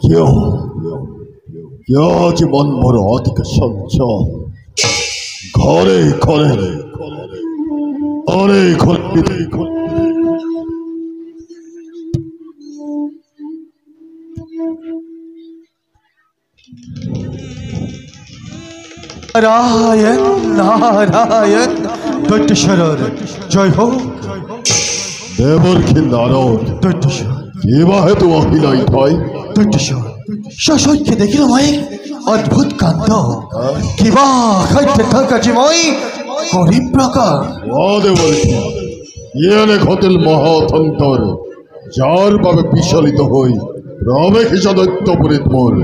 কিয় কিয় যে মন ভর অধিক সঞ্চয় ঘরে ঘরে ঘরে ঘরে नारायण नारायण दत्तेश्वर जय हो देवर की नारद दत्तेश्वर केवा है तो अहिलाई थाई दत्तेश्वर शशोर के देखिलो भाई अद्भुत कांड किवा खाइते थाका जीवई गरीब प्रकार वा देवर की ये ने घटेल महातंतर जार भावे विचलित हई रमे खिसा दैत्यपुरीत मोर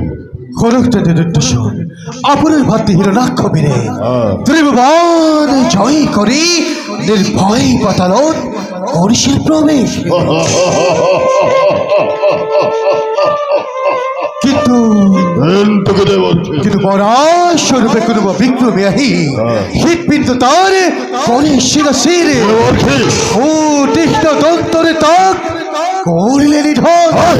खरकते दत्तेश्वर आपনের ভাতি হিরণাক্ষ বীরে ত্রিভুবন জয় করি নির্ভয় পাতালন করিসের প্রবেশ কিন্তু পরাস্বরূপে কোনো বিক্রমে আহি হৃৎপিণ্ড তার করে শিরশির ও তীক্ষ্ণ দন্তরে তাক করিলে নিধন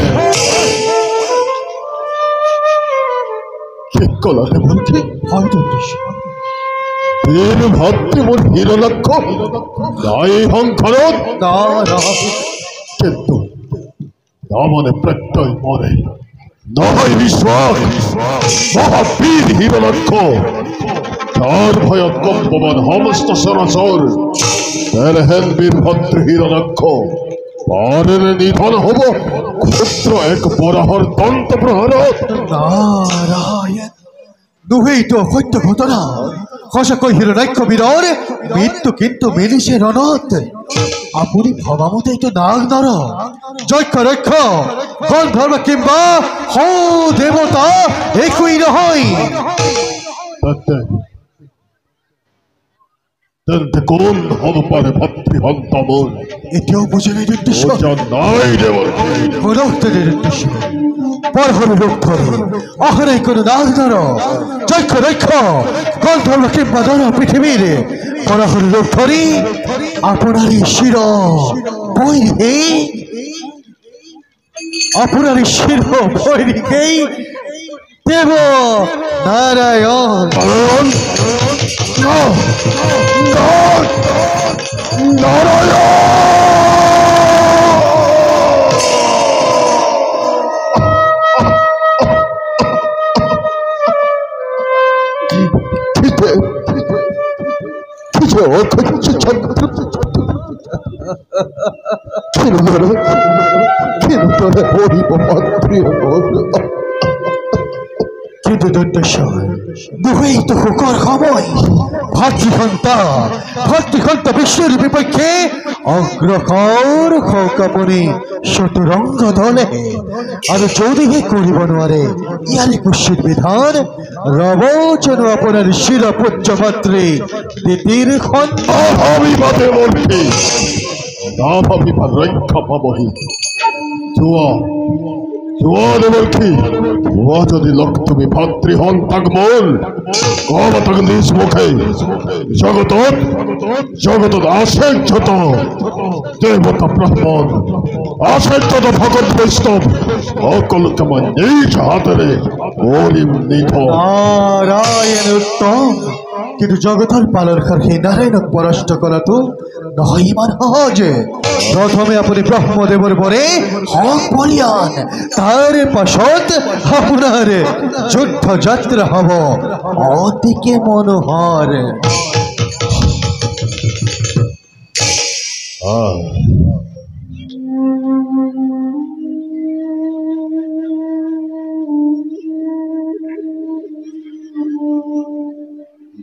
কলাতে বলছি বীর ভক্তি মোর হিরণাক্ষ নাই হংকার কিন্তু রামনে প্রত্যয় মরে নহয় বিশ্বাস মহাবীর হিরণাক্ষ তার ভয়ত কম্পমান সমস্ত সরাসর তেরহেন বীর ভদ্র হিরণাক্ষ পারের নিধন হব ক্ষুদ্র এক বরাহর দন্ত প্রহরত নারায়ণ দুহেই তো সত্য ঘটনা সঁচাকৈ হিরণাক্ষ বীৰৰ মৃত্যু কিন্তু মিলিছে ৰণত আপুনি ভবামতে এইটো নাগ নৰ যক্ষ ৰক্ষ গন্ধৰ্ব কিম্বা সৌ দেৱতা একোৱেই নহয় তেন্তে কোন হব পাৰে ভাতৃহন্তা মোৰ এতিয়াও বুঝে নাই দত্তেশ্বৰ নাই দেবৰ দত্তেশ্বৰ পৰহৰ ৰূপ ধৰে অহৰাই কোনো নাগ নৰ যক্ষ ৰক্ষ গন্ধৰ্ব কিম্বা দৰ পৃথিবীৰ পৰহৰ ৰূপ ধৰি আপনাৰই শিৰ বৈৰিকে আপনাৰই শিৰ বৈৰিকেই দেব নাৰায়ণ কিন্তু দত্তেশ্বৰ দুহেই তো শোকৰ সময় ভাতৃহন্তা বিষ্ণুৰ বিপক্ষে অগ্ৰসৰ হওক আপুনি চতুৰংগ দলে আৰু যদিহে কৰিব নোৱাৰে ইয়াৰে কুচিত বিধান ৰবচনো আপোনাৰ শিৰপুত্ৰ ভাতৃ দিতিৰ অভাবিবাদে মূৰ্তি নাভাবিবাদ ৰক্ষা পাবহি দেবর্ষী ও যদি লোক তুমি ভাতৃহন্তাক মোল কবতাক নিজ মুখে জগত আসে যত দেবতা ব্রাহ্মণ আসে যত ভগত বৈষ্ণব সকল তোমার নিজ হাতেরে গরিব নিধ নারায়ণ উত্তম কিন্তু জগতৰ পালনখাৰ সেই নাৰায়ণক পৰাস্ত কৰাটো নহয় ইমান সহজ প্ৰথমে আপুনি ব্ৰহ্মদেৱৰ বৰে হক বলিয়ান তাৰ পাছত আপোনাৰ যুদ্ধ যাত্ৰা হ'ব অতিকে মনোহৰ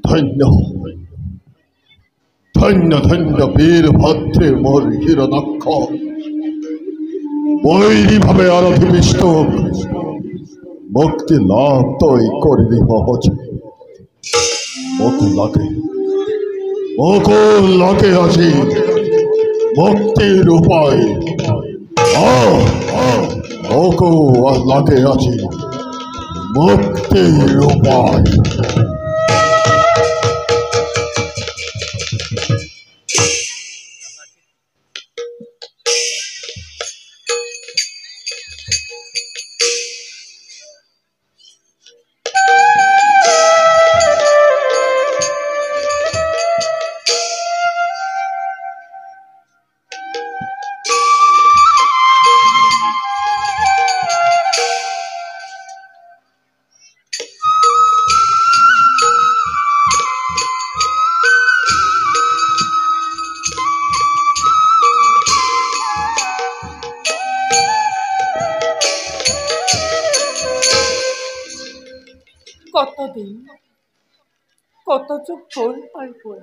ধন্য ধন্য ধন্য বীর ভদ্রে মোর হিরণাক্ষ বৈরী ভাবে আরাধিষ্ট মুক্তি লাভ তৈ করিলি সহজ মুকুল লাগে আজি মুক্তির উপায় মুকুল লাগে আজি মুক্তির উপায় কতদিন কত যুগ গ'ল পাৰ হৈ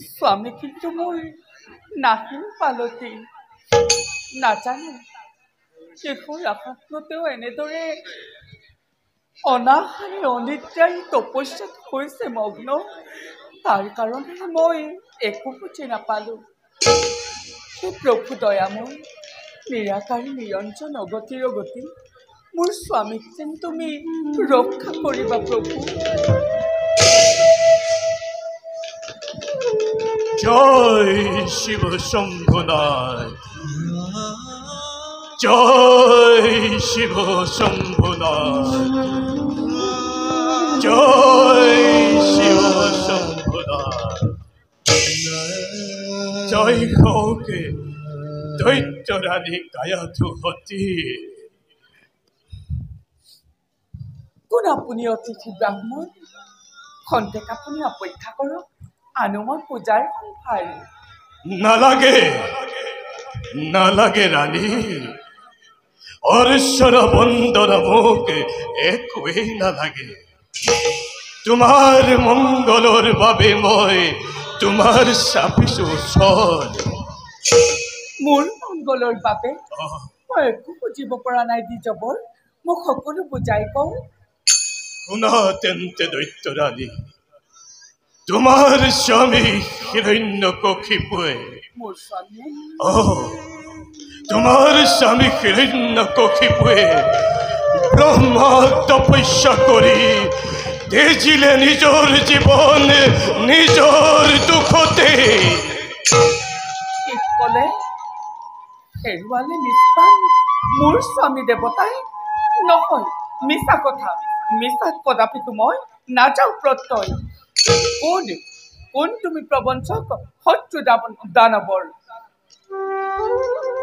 স্বামী কিন্তু মোৰ নাহিল পালতি নাজানো শেষৰ আঘাততেও এনেদৰে অনাহাৰে অনিদ্ৰাৰে তপস্যাত হৈছে মগ্ন তাৰ কাৰণে মই একো বুজি নাপালো হে প্ৰভু দয়াময় নিৰাকাৰী নিৰঞ্জন অগতিৰ গতি মোৰ স্বামীক যেন তুমি ৰক্ষা কৰিবা প্ৰভু জয় শিৱ শম্ভুনাথ জয় শিৱ শম্ভুনাথ জয় শিৱ শম্ভুনাথ জয় হওকে দৈত্যৰাণী কায়াধুহতী কোন আপুনি অতিথি ব্ৰাহ্মণ খন্তেক আপুনি অপেক্ষা কৰক আনো মই পূজাৰ সম্ভাৰ নালাগে নালাগে ৰাণী অৰ্চনা বন্দনা মোক একোৱেই নালাগে তোমাৰ মংগলৰ বাবে মই তোমাৰ চাপিছো ওচৰ মোৰ মংগলৰ বাবে মই একো বুজিব পৰা নাই দ্বিজবৰ মোক সকলো বুজাই কওঁ শুনা তেন্তে দৈত্যৰাণী তোমাৰ স্বামী হিৰণ্যকশিপুৱে মোৰ স্বামীয়ে তোমাৰ স্বামী হিৰণ্যকশিপুৱে ব্ৰহ্মা তপস্যা কৰি তেজিলে নিজৰ জীৱন নিজৰ দুখতে কি ক'লে হেৰুৱালে নিষ্পান মোৰ স্বামী দেৱতাই নহয় মিছা কথা মিছাত কদাপিতো মই নাযাওঁ প্ৰত্যয় কোন তুমি প্ৰবঞ্চক শত্ৰু দানৱৰ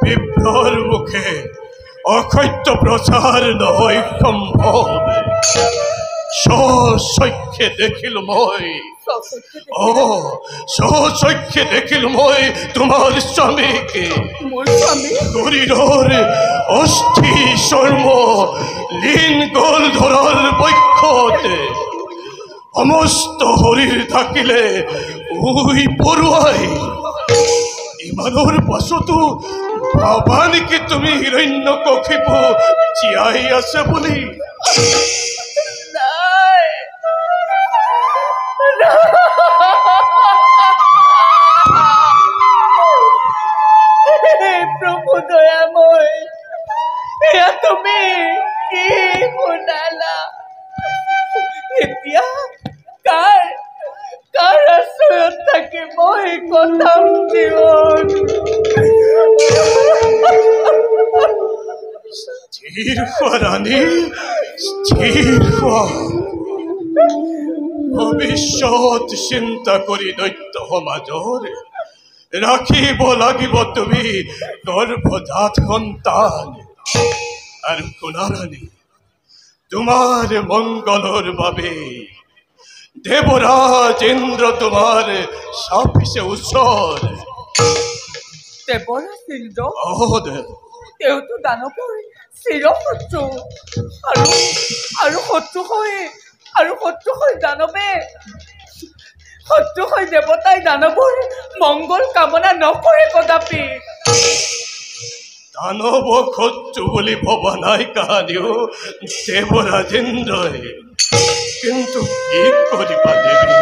বিপ্ৰৰ মুখে অসত্য প্ৰচাৰ নহয় সম্ভৱ স্বচক্ষে দেখিলো মই স্বচক্ষে দেখিলো মই তোমাৰ স্বামীকে মোৰ স্বামী শৰীৰৰ অস্থি চৰ্ম লীন গল ধৰাৰ বক্ষতে সমস্ত শৰীৰ থাকিলে উই পৰুৱাই ইমানৰ পাছতো ভাবা নেকি তুমি হিৰণ্যকশিপু জীয়াই আছে বুলি প্ৰভু দয়াময় এয়া তুমি কি শুনালা এতিয়া কাৰ আশ্ৰয়ত থাকি মই কথাম জীৱন স্থিৰ হোৱা ৰাণী স্থিৰ হোৱা ভৱিষ্যত চিন্তা কৰি দৈত্য সমাজৰ ৰাখিব লাগিব তুমি গৰ্ভজাত সন্তান আৰু শুনা ৰাণী তোমাৰ মংগলৰ বাবে দেৱৰাজ ইন্দ্ৰ তোমাৰ চাপিছে ওচৰ দেৱৰাজ ইন্দ্ৰ তেওঁতো দানৱৰ চিৰশত্ৰু আৰু শত্ৰু হৈ দানৱে শত্ৰু হৈ দেৱতাই দানৱৰ মংগল কামনা নকৰে কদাপি দানৱ শত্ৰু বুলি ভবা নাই কাহানিও দেৱৰাজ ইন্দ্ৰই কিন্তু কি কৰিবা দেৱী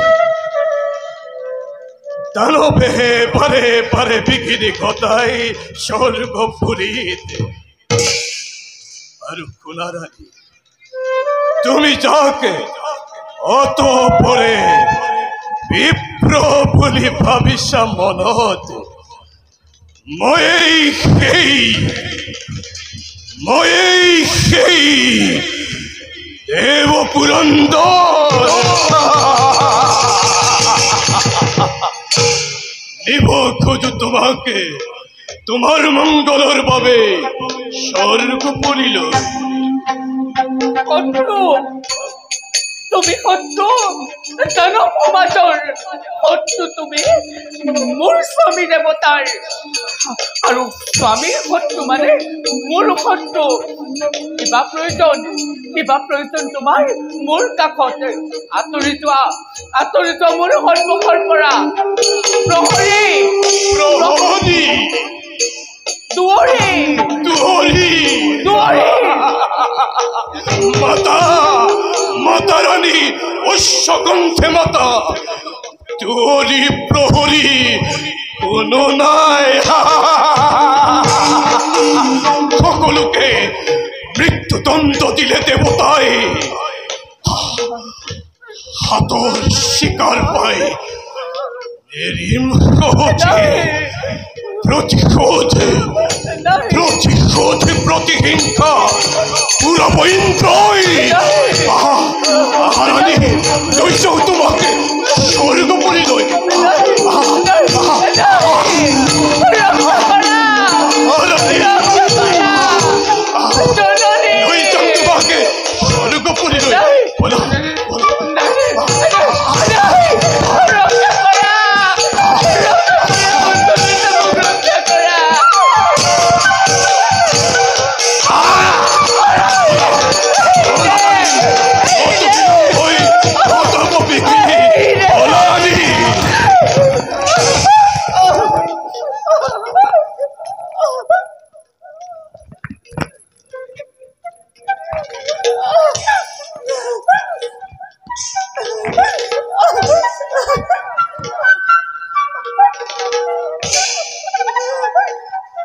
দানৱে পাৰে পাৰে বিঘিনি ঘটাই স্বৰ্গপুৰীত আৰু শুনা ৰাণী তুমি যাকে অত পৰে বিপ্ৰ বুলি ভাবিছা মনত ময়েই সেই দেৱ পুৰন্দৰ নিব খোজো তোমাকে তোমাৰ মঙ্গলেৰ বাবে স্বৰ্গ পড়িল তুমি শত্ৰু জনক সমাজৰ শত্ৰু তুমি মোৰ স্বামী দেৱতাৰ আৰু স্বামীৰ শত্ৰু মানে মোৰ শত্ৰু কিবা প্ৰয়োজন তোমাৰ মোৰ কাষত আঁতৰি যোৱা মোৰ সন্মুখৰ পৰা প্ৰহৰী দুৱৰী মাতা ৰানী অশ্বকণ্ঠে মাতা দুৱৰী প্ৰহৰী কোনো নাই সকলোকে মৃত্যুদণ্ড দিলে দেৱতাই হাতৰ শিকাৰ পাই এৰিম সহজে প্রতিহিংসা পুরা বৈন্দ্রই রানী লৈছ তোমাকে স্বর্গপুরী লৈ যাম তোমাকে স্বর্গপুরী লৈ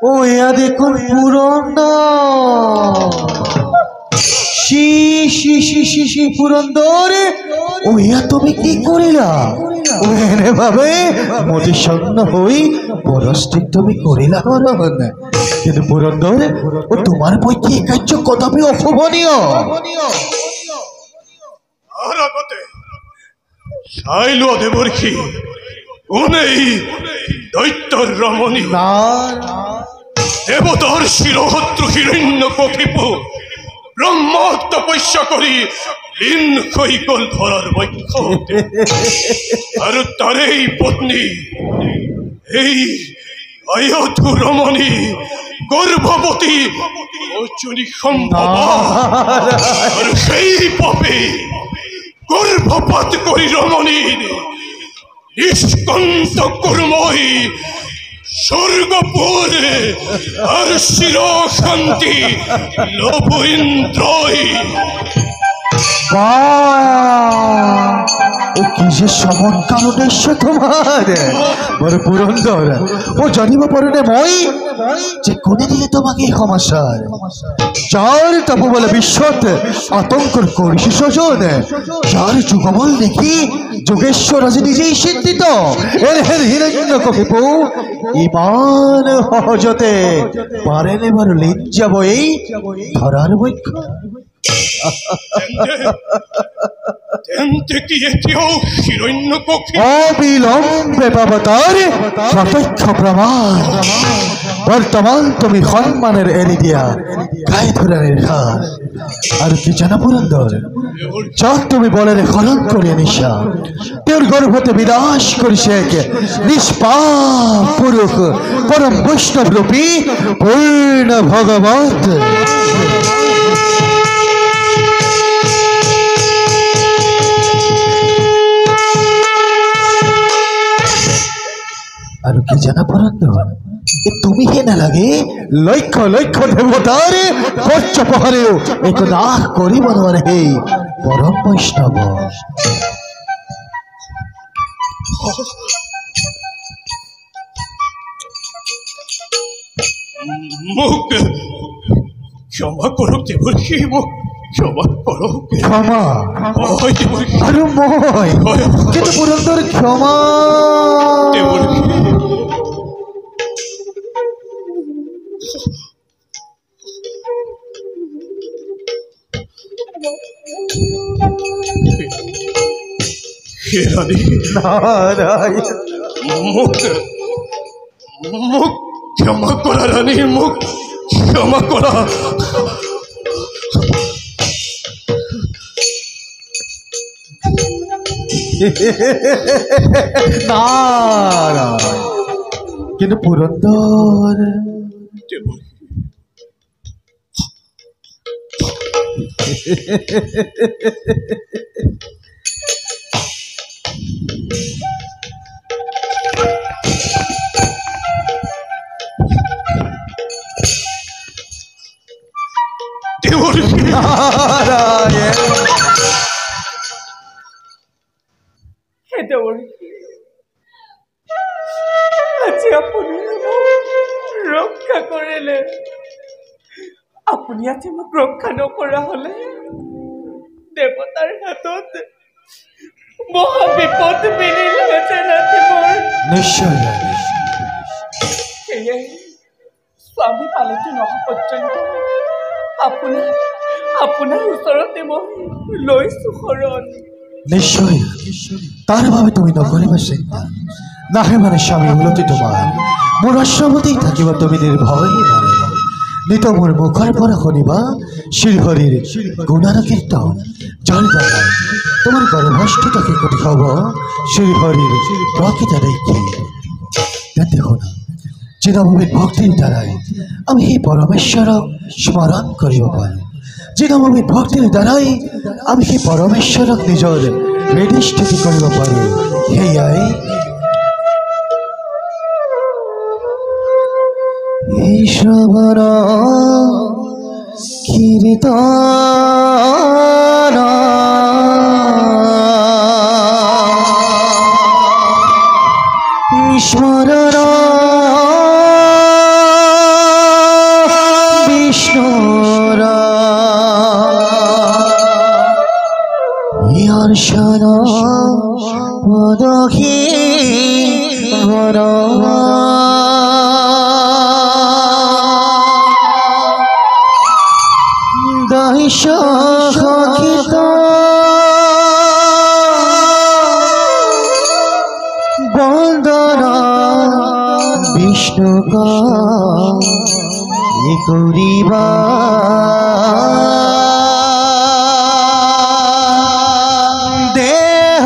ও এয়া দেখুন পুরন্দর শি পুরন্দর ও এয়া তুমি কি করিলা ও এনে ভাবে মতিসন্ন হই পরস্তিক তুমি করিলা করন কিন্তু পুরন্দর ও তোমার পক্ষে এই কার্য কদাপি অশোভনীয় আর আগতে চাইলো দেবর্ষী কোনেই দৈত্যর রমণী না দেবতার শিরহত্রু হিরণ্য কপিপু ব্রহ্ম তপস্যা করি লীন হই গল ধরার বক্ষ আর তারেই পত্নী এই অয়োধু রমণী গর্ভবতী অর্জুনী সম্ভবা আর সেই পাপে গর্ভপাত করি রমণীর নিষ্কন্ত কর্মই স্বর্গপুর আর শির শান্তি লোভ ইন্দ্রই ও কি যে চমৎকার উদ্দেশ্য তোমার বড় পুরন্দর ও জানিব পারে মই যে কোনে দিলে তোমাকে এই সমাচার যার তপবলে বিশ্বত আতঙ্কর করিস সজন যার যুগবল দেখি যোগেশ্বর আজ নিজেই সিদ্ধিত এর হিরণ্য কপিপু ইমান সহজতে পারেন এবার লীন যাব এই ধরার বৈক্ষ অবিলম্বে বাবতার প্রত্যক্ষ প্রমাণ বর্তমান তুমি সম্মানের এলি দিয়া গায়ে ধরে রেখা আর কি জানা পুরন্দর যাক তুমি বলের হরণ করে নিশা তোর গর্ভতে বিনাশ করিছে এক নিষ্পাপ পুরুষ পরম বৈষ্ণব রূপী পূর্ণ ভগবত আর কি জানা পুরন্দর তুমি হে না লাগে লক্ষ লক্ষ দেবতার কচ্চ পহরেও এক দাহ করিব নরে হে পরম বৈষ্ণব মুখ ক্ষমা করো দেবর্ষী মুখ ক্ষমা করো ক্ষমা আরে মই কিন্তু পুরন্দর ক্ষমা দেবর্ষী নারায়ণ মুখ ক্ষমা করা রানী মুখ ক্ষমা করা নারায়ণ কিন্তু পুরন্দর নারায়ণ হে দেৱৰ্ষি, আজি আপুনি ৰক্ষা কৰিলে। আপুনি আজি মোক ৰক্ষা নকৰা হলে দেৱতাৰ হাতত মহা বিপদ মিলিলহেঁতেন আজি মোৰ। নিশ্চয় সেয়াই স্বামী পালতি নহা পৰ্যন্ত আপোনাৰ ওচৰতে মই লৈছো শৰণ। নিশ্চয় তাৰ বাবে তুমি নকৰিবা চিন্তা। নাহে মানে স্বামী উলটি তোমাৰ মোৰ অশ্বমতেই থাকিব তুমি নিৰ্ভয় মনে। নিত মোৰ মুখৰ পৰা শুনিবা শ্ৰীহৰিৰ গুণান কীৰ্তন, যাৰ দ্বাৰা তোমাৰ গৰ্ভস্থিত শিশুটি হ'ব শ্ৰীহৰিৰ প্ৰকৃত দেখি। তেন্তে শুনা, যিনভূমিত ভক্তিৰ দ্বাৰাই আমি সেই পৰমেশ্বৰক স্মৰণ কৰিব পাৰোঁ, যিনভূমিত ভক্তিৰ দ্বাৰাই আমি সেই পৰমেশ্বৰক নিজৰ হৃদয়স্থিতি কৰিব পাৰোঁ, সেয়াই এই শ্ৰৱণ কীৰ্তন স্মৰণ বিষ্ণুৰ ইয়াৰ্ষণ পদখি ঘৰ দৈশ সখিত বন্দন বিষ্ণুক কৰিবা দেহ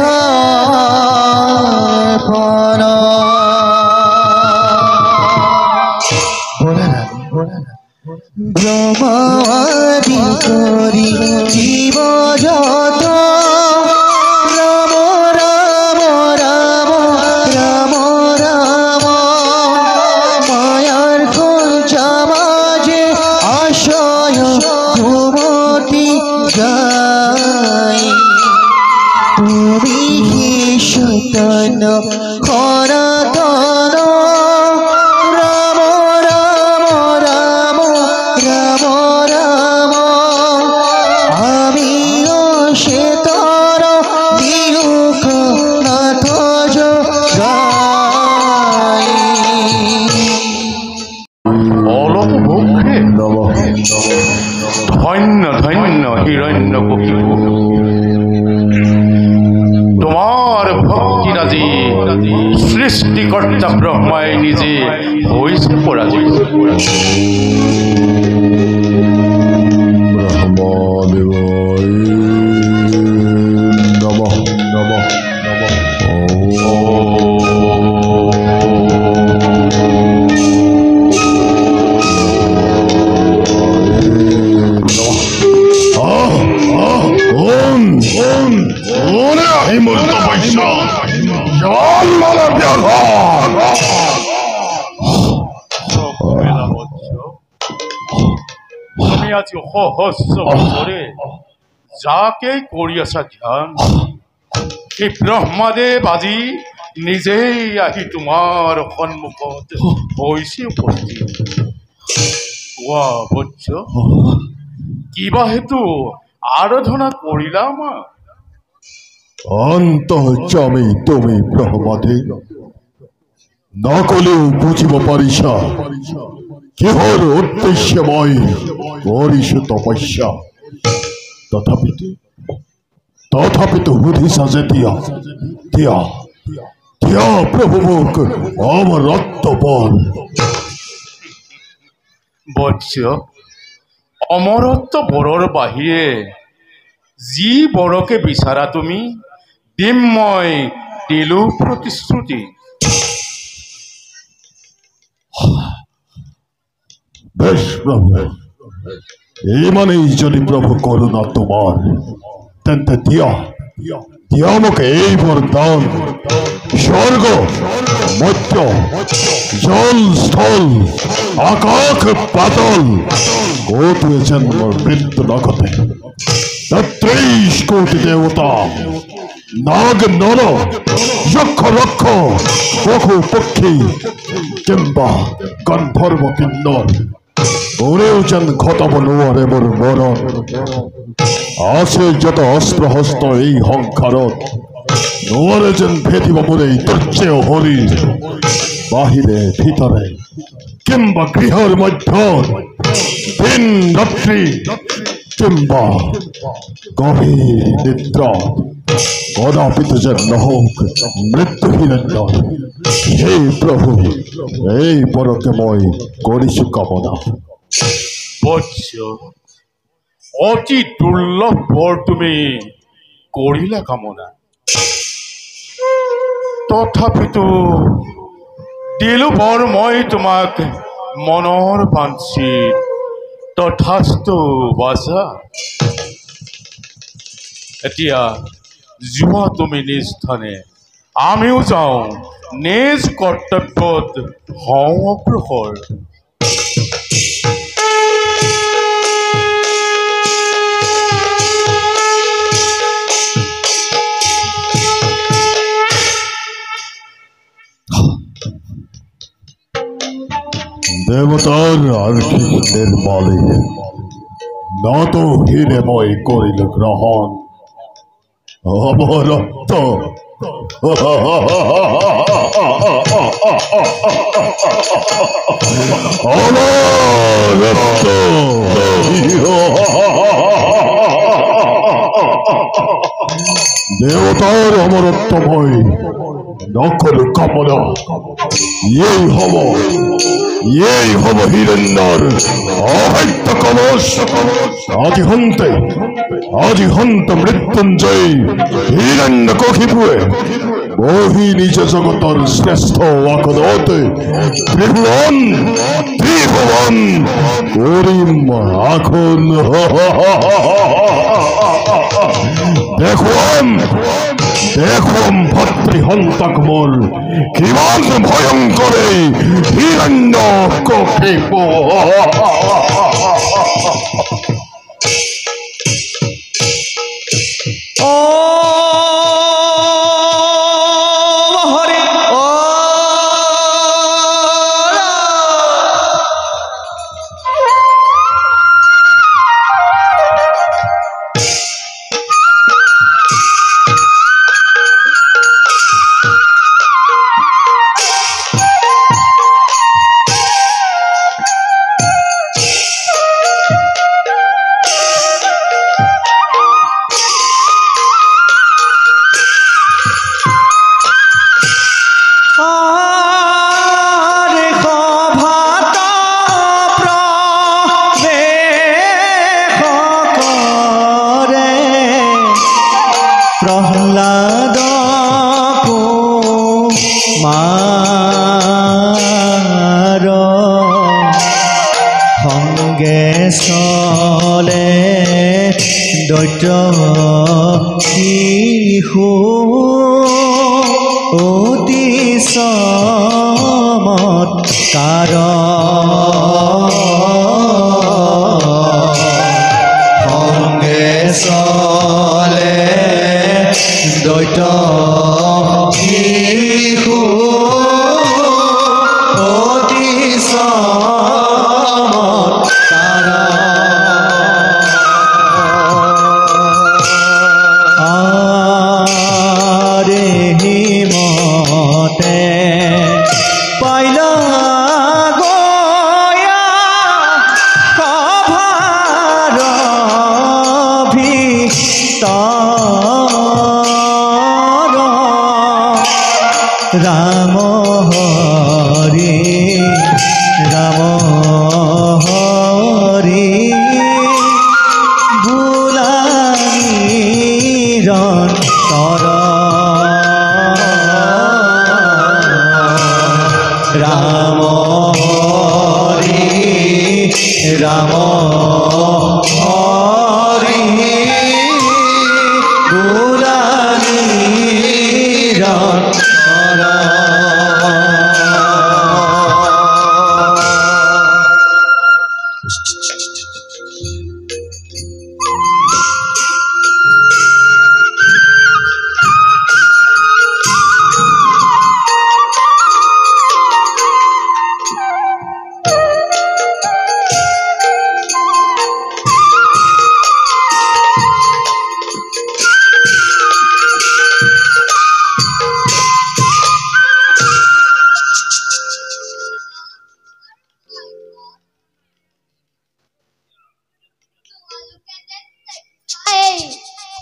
পন ব্ৰহ্মাদি কৰি জীৱ যত ৰাম ৰাম ৰাম ৰাম ৰাম মায়াৰ খঞ্চামাজে আশয় ঘুমতি যায় তুমি সতন সনাতন ৰাম ৰাম ৰাম ৰাম ৰাম আমি অশেতৰ বিয়োগ নাথ জগাই। অলপ ভক্ষে ধন্য ধন্য হিৰণ্য কশিপু, তোমাৰ ভক্তিৰাজি সৃষ্টিকৰ্তা ব্ৰহ্মাই নিজে হৈছে পৰাজিত। ব্ৰহ্মদেৱায় নমঃ নমঃ নমঃ। হিমন্ত বৈশ্য তুমি আজি সহস্ৰ বছৰে যাকে কৰি আছা ধ্যান, সেই ব্ৰহ্মাদেৱ আজি নিজেই আহি তোমাৰ সন্মুখত হৈছে উপস্থিত। কোৱা বৎস, কিবা হেতু আৰাধনা কৰিলা মা? অন্তৰ্যামী তুমি ব্ৰহ্মদেৱ, নকলেও বুজিব পাৰিছা কিহৰ উদ্দেশ্যে মই কৰিছো তপস্যা। তথাপিতো সুধিছা যেতিয়া দিয়া দিয়া প্ৰভু মোক অমৰত্ব বল। বৎস, অমৰত্ব বৰৰ বাহিৰে যি বৰকে বিচাৰা তুমি দিম মই দিলো প্ৰতিশ্ৰুতি। বেশ প্রভু, এই মানেই যদি প্রভু করুণা তোমার, তেন্তে দিয়া আমাকে এই বরদান, স্বর্গ মধ্য জল স্থল আকাশ পাতল কোটি জন্মর মৃত্যু নগতে ৩৩ কোটি দেবতা নাগ নর যক্ষ রক্ষ পশু পক্ষী কিংবা গন্ধর্ব কিন্নর ওরেও যেন ঘটাব নোৱাৰে মোৰ মৰণ। আছে যত অস্ত্ৰ হস্ত এই সংসাৰত, নোৱাৰে যেন ভেটিব মোৰ এই দুৰ্জেয় শৰীৰ। বাহিৰে ভিতৰে কিংবা গৃহৰ মধ্যত, দিন ৰাত্ৰি কিংবা গভীৰ নিদ্ৰা, কদাপিতো যেন নহওক মৃত্যুহীনন্দৰ। হে প্ৰভু, এই পৰকে মই কৰিছো কামনা। বৎস, অতি দুৰ্লভ বৰ তুমি কৰিলা কামনা। তথাপিতো দিলো বৰ মই তোমাক মনৰ বাঞ্ছিত। তথাস্তু বাছা। এতিয়া যোৱা তুমি নিজ স্থানে, আমিও যাওঁ নিজ কৰ্তব্যত হওঁ অগ্ৰসৰ। দেবতার আর্থিক নির্মলে নত হিরে মই করিল গ্রহণ। অমরত্ব অমরত্ব দেবতার অমরত্বময় নকল কামনা। এই হব হিরণ্যর অহৈত কলস। আজি হন্তে মৃত্যুঞ্জয়ী হিরণ্য কখিপুয়ে বহি নিজ জগতর শ্রেষ্ঠ আকদতে ত্রিভুবন করিম আখন। দেখুম ভাতৃহন্তক মোর কিমান ভয়ঙ্করে হিরণ্য কখিপ। দৈত্য শিশু অতি চমৎকাৰ সংগে চলে দৈত্য শিশু অতি চমৎকাৰ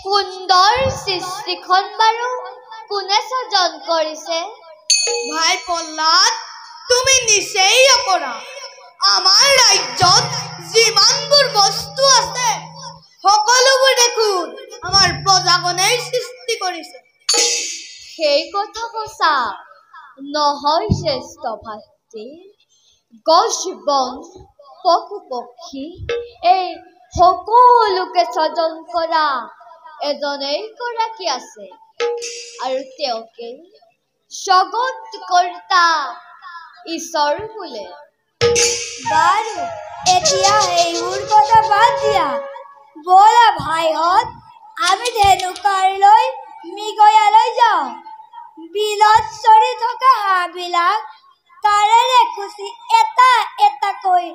সুন্দৰ সৃষ্টিখন বাৰু কোনে সৃজন কৰিছে? ভাই প্ৰহ্লাদ, তুমি নিচেই অপৰাধ। আমাৰ ৰাজ্যত যিমানবোৰ বস্তু আছে সকলোবোৰ দেখোন আমাৰ প্ৰজাগণেই সৃষ্টি কৰিছে। সেই কথা সঁচা নহয় শ্ৰেষ্ঠ ভাতৃ। গছ বন পশু পক্ষী এই সকলোকে সৃজন কৰা এজনেই গৰাকী আছে আৰু তেওঁকে জগত কৰ্তা ঈশ্বৰ বোলে। বাৰু এতিয়া এইবোৰ কথা বাদ দিয়া, ব'লা ভাইহঁত আমি ধেনুকালৈ মৃগয়ালৈ যাওঁ। বিলত চৰি থকা হাঁহবিলাক তাৰেৰে খুচি এটা এটাকৈ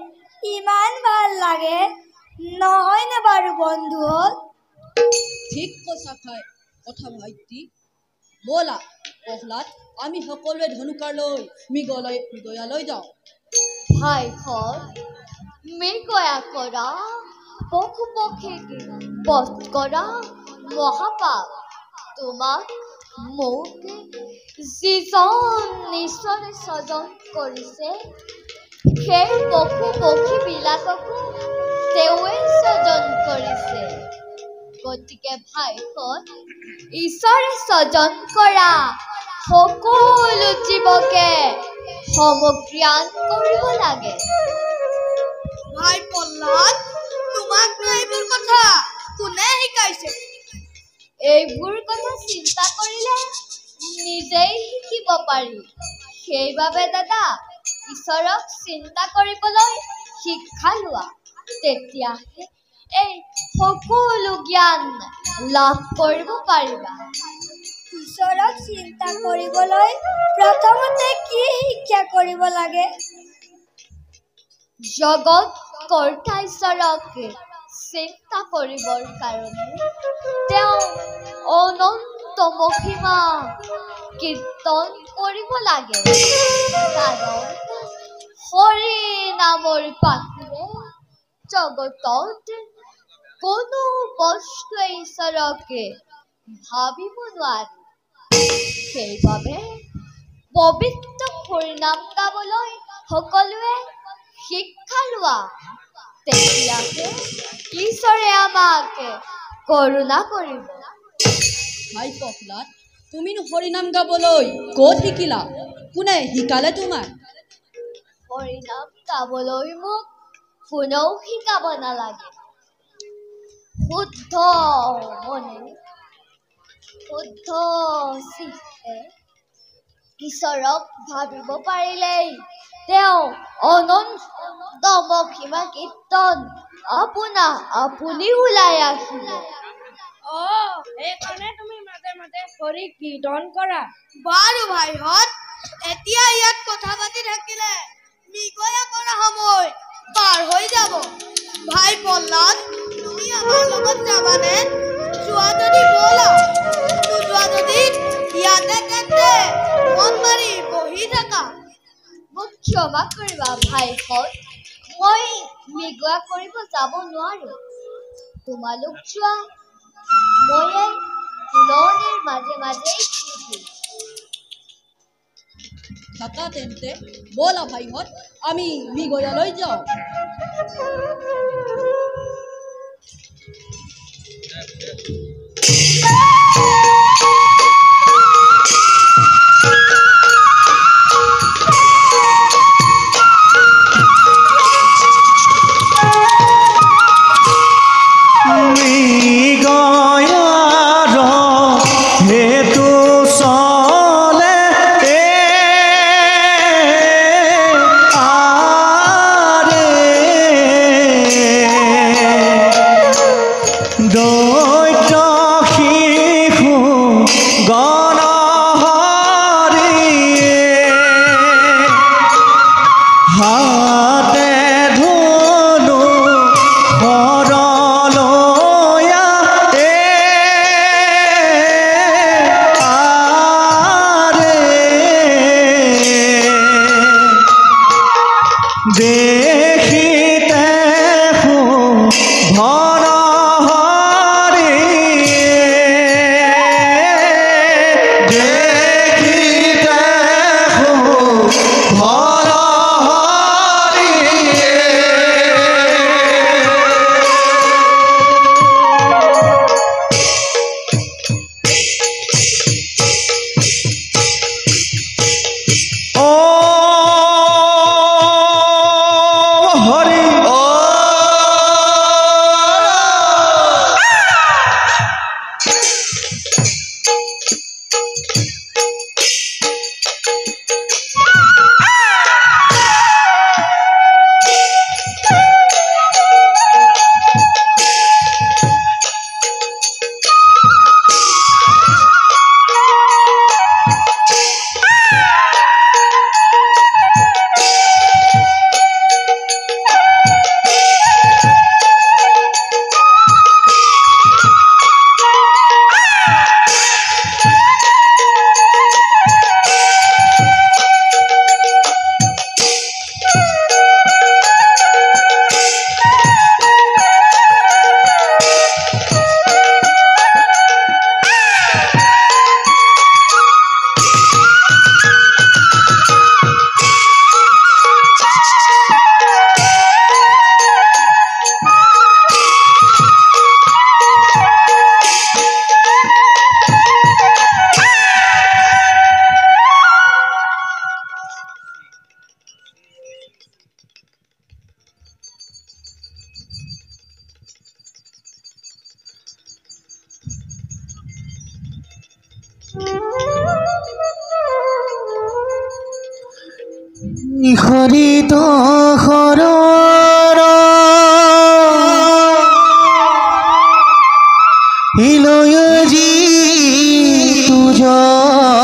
ইমান ভাল লাগে, নহয়নে বাৰু বন্ধুহঁত? ঠিক কথা ভাইটি। ব'লা প্ৰহ্লাদ, আমি সকলোৱে ধনুকালৈ মৃগয়ালৈ যাওঁ। ভাইখন মৃগয়া কৰা পশু পক্ষীক বধ কৰা মহাপাপ তোমাক মোক যিজন ঈশ্বৰে সৃজন কৰিছে সেই পশু পক্ষীবিলাককো তেওঁৱে সৃজন কৰিছে। গতিকে ভাইখন ঈশ্বৰে সৃজন কৰা সকলো জীৱকে সমজ্ঞান কৰিব লাগে। ভাই প্ৰহ্লাদ, তোমাক এইবোৰ কথা কোনে শিকাইছে? এইবোৰ কথা চিন্তা কৰিলে নিজেই শিকিব পাৰি। সেইবাবে দাদা, ঈশ্বৰক চিন্তা কৰিবলৈ শিক্ষা লোৱা, তেতিয়াহে এই সকলো জ্ঞান লাভ কৰিব পাৰিবা। ঈশ্বৰক চিন্তা কৰিবলৈ প্ৰথমতে কি শিক্ষা কৰিব লাগে? জগত কৰ্তা ঈশ্বৰক চিন্তা কৰিবৰ কাৰণে তেওঁ অনন্ত মহিমা কীৰ্তন কৰিব লাগে। কাৰণ হৰি নামৰ পাখিৰে জগতত কোনো বস্তুৱে ঈশ্বৰক ভাবিব নোৱাৰে। সেইবাবে পবিত্ৰ হৰিনাম গাবলৈ সকলোৱে শিক্ষা লোৱা, তেতিয়াহে ঈশ্বৰে আমাক কৰোণা কৰিব। ভাই প্ৰহ্লাদ, তুমিনো হৰিনাম গাবলৈ ক'ত শিকিলা? কোনে শিকালে তোমাক? হৰিনাম গাবলৈ মোক কোনেও শিকাব নালাগে। শুদ্ধ মনে শুদ্ধ চিত্তে ঈশ্বৰক ভাবিব পাৰিলেই তেওঁ অনন্ত মহিমা কীৰ্তন আপোনা আপুনি ওলাই আহিব। সেইকাৰণে তুমি মাজে মাজে হৰি কীৰ্তন কৰা। বাৰু ভাইহঁত, এতিয়া ইয়াত কথা পাতি থাকিলে মৃগয়া কৰা সময় পাৰ হৈ যাব। ভাই প্ৰহ্লাদ, তুমি আমাৰ লগত যাবানে? যোৱা যদি ব'লা, নোযোৱা যদি ইয়াতে তেন্তে মন মাৰি বহি থাকা। মোক ক্ষমা কৰিবা ভাইখন, মই মৃগয়া কৰিব যাব নোৱাৰো। তোমালোক যোৱা, মই এই ফুলনিৰ মাজে মাজেই ঘূৰি থাকা তেন্তে। ব'লা ভাইহঁত, আমি মৃগয়ালৈ যাওঁ। দৈত্য হৰিত শৰৰ ইলয় যি তুজৰয়ে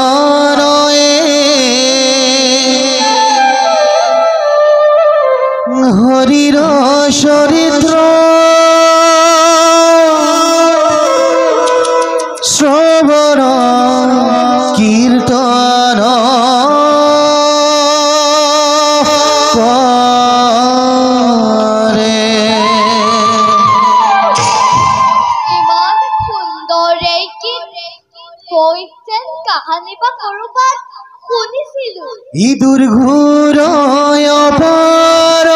হৰিৰ চৰিত্ৰ শ্ৰৱণ কীৰ্তন কৰে। ইমান সুন্দৰে কি কৈছে কাহানী বা কৰবাত শুনিছিলো। ই দুৰ্ঘোৰয় অপাৰ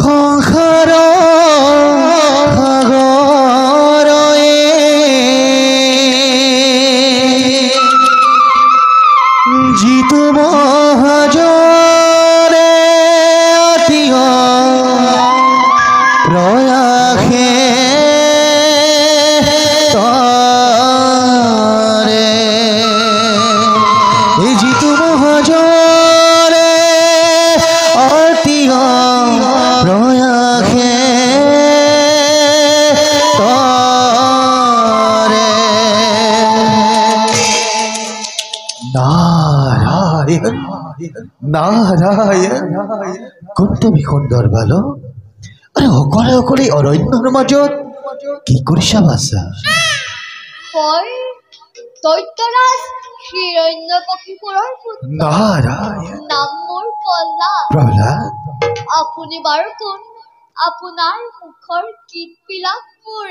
সংসাৰ সাগৰয়ে যিটো মহাজৰে অতিয় প্ৰয়াসে তৰে এই যিটো মহাজৰে অতিয় প্ৰয়াসে তৰে। নাৰায়ণ নাৰায়ণ কোন তুমি সুন্দৰ বালক আৰে অকলে অকলে অৰণ্যৰ মাজত কি কৰিছা বাছা? মই দৈত্যৰাজ হিৰণ্যকশিপুৰৰ পুত্ৰ। নাৰায়ণ নাম মোৰ প্ৰহ্লাদ। প্ৰহ্লাদ আপুনি বাৰু কোন? আপোনাৰ মুখৰ গীতবিলাক মোৰ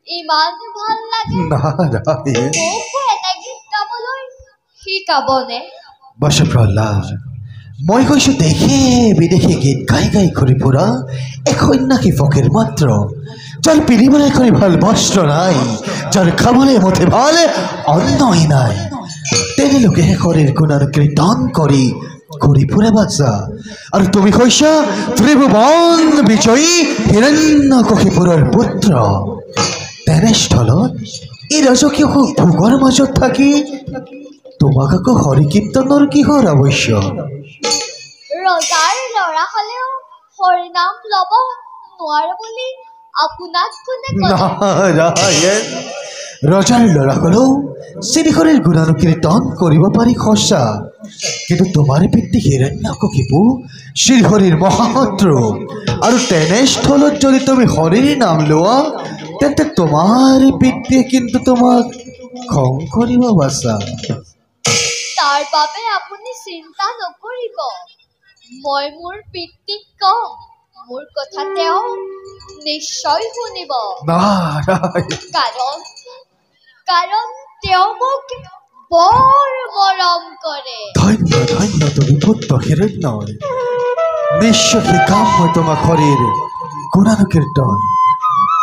ইমান ভাল লাগে। নাৰায়ণ মোকো এনে গীত গাবলৈ শিকাবনে? বাছা প্ৰহ্লাদ মই কৈছো দেশে বিদেশে গীত গাই গাই ঘূৰি ফুৰা এক সন্যাসী ফকীৰ মাত্ৰ, যাৰ পিন্ধিবলৈ কৰি ভাল বস্ত্ৰ নাই, যাৰ খাবলৈ মতে ভাল অন্নই নাই, তেনে লোকে শৰীৰ গুণানুকীৰ্তন কৰি ঘূৰি ফুৰে বাছা। আৰু তুমি কৈছা ত্ৰিভুৱন বিজয়ী হিৰণ্যকশিপুৰৰ পুত্ৰ, তেনেস্থলত এই ৰাজকীয় ভোগৰ মাজত থাকি তোমাক আকৌ হৰি কীৰ্তনৰ কিহৰ আৱশ্যক? ৰজাৰ ল'ৰা হলেও হৰিনাম ল'ব নোৱাৰে বুলি আপোনাক কোনে ক'লে? নাৰায়ণ ৰজাৰ ল'ৰা হলেও শ্ৰীহৰিৰ গুণানুকীৰ্তন কৰিব পাৰি সঁচা, কিন্তু তোমাৰ পিতৃ হিৰণ্যকশিপু শ্ৰীহৰিৰ মহাশত্ৰু, আৰু তেনেস্থলত যদি তুমি হৰিৰ নাম লোৱা তেন্তে তোমাৰ পিতৃয়ে কিন্তু তোমাক খং কৰিব বাছা। তাৰ বাবে আপুনি চিন্তা নকৰিব। মই মোৰ পিতৃক কম, মোৰ কথা তেওঁ নিশ্চয় শুনিব। নাৰায়ণ কাৰণ তেওঁ মোক বৰ মৰম কৰে। ধন্য ধন্য তুমি পুত্ৰ হিৰণ্যৰ, নিশ্চয় শিকাম মই তোমাক হৰিৰ গুণানুকীৰ্তন।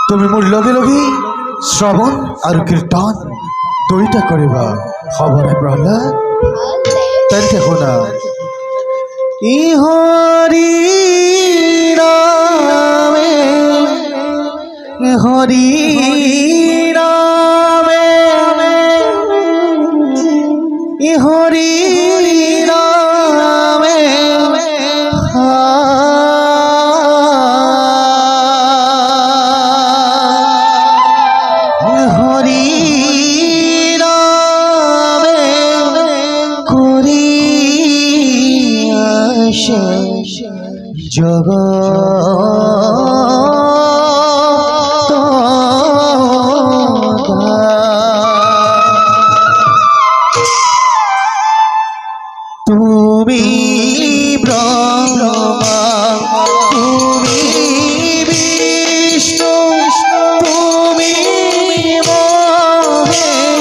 তুমি মোৰ লগে লগে শ্ৰৱণ আৰু কীৰ্তন দুইটা কৰিবা, হ'বনে প্ৰহ্লাদ? ভালে। তেন্তে শুনা। ই হৰি ৰামে হৰি ৰামে ই হৰি ৰামে হৰি ৰামে কৰি আসে জগত তুমি ব্ৰহ্মা তুমি বিষ্ণু তুমি মহেশ্বৰ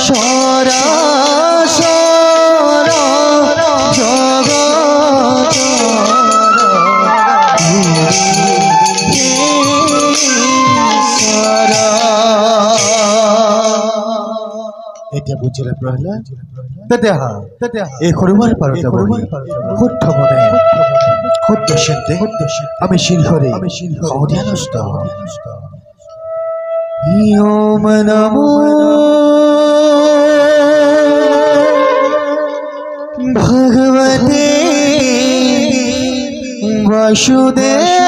সৰাসৰ জগত এতিয়া বুজিলে প্ৰহ্লাদ? তেতিয়া এই সৰুবাৰ পাৰতে শুদ্ধ মনে শুদ্ধ চিন্তে আমি শিলহৰে সমাধিয়ানস্থ ओम नमो भगवते वासुदेवाय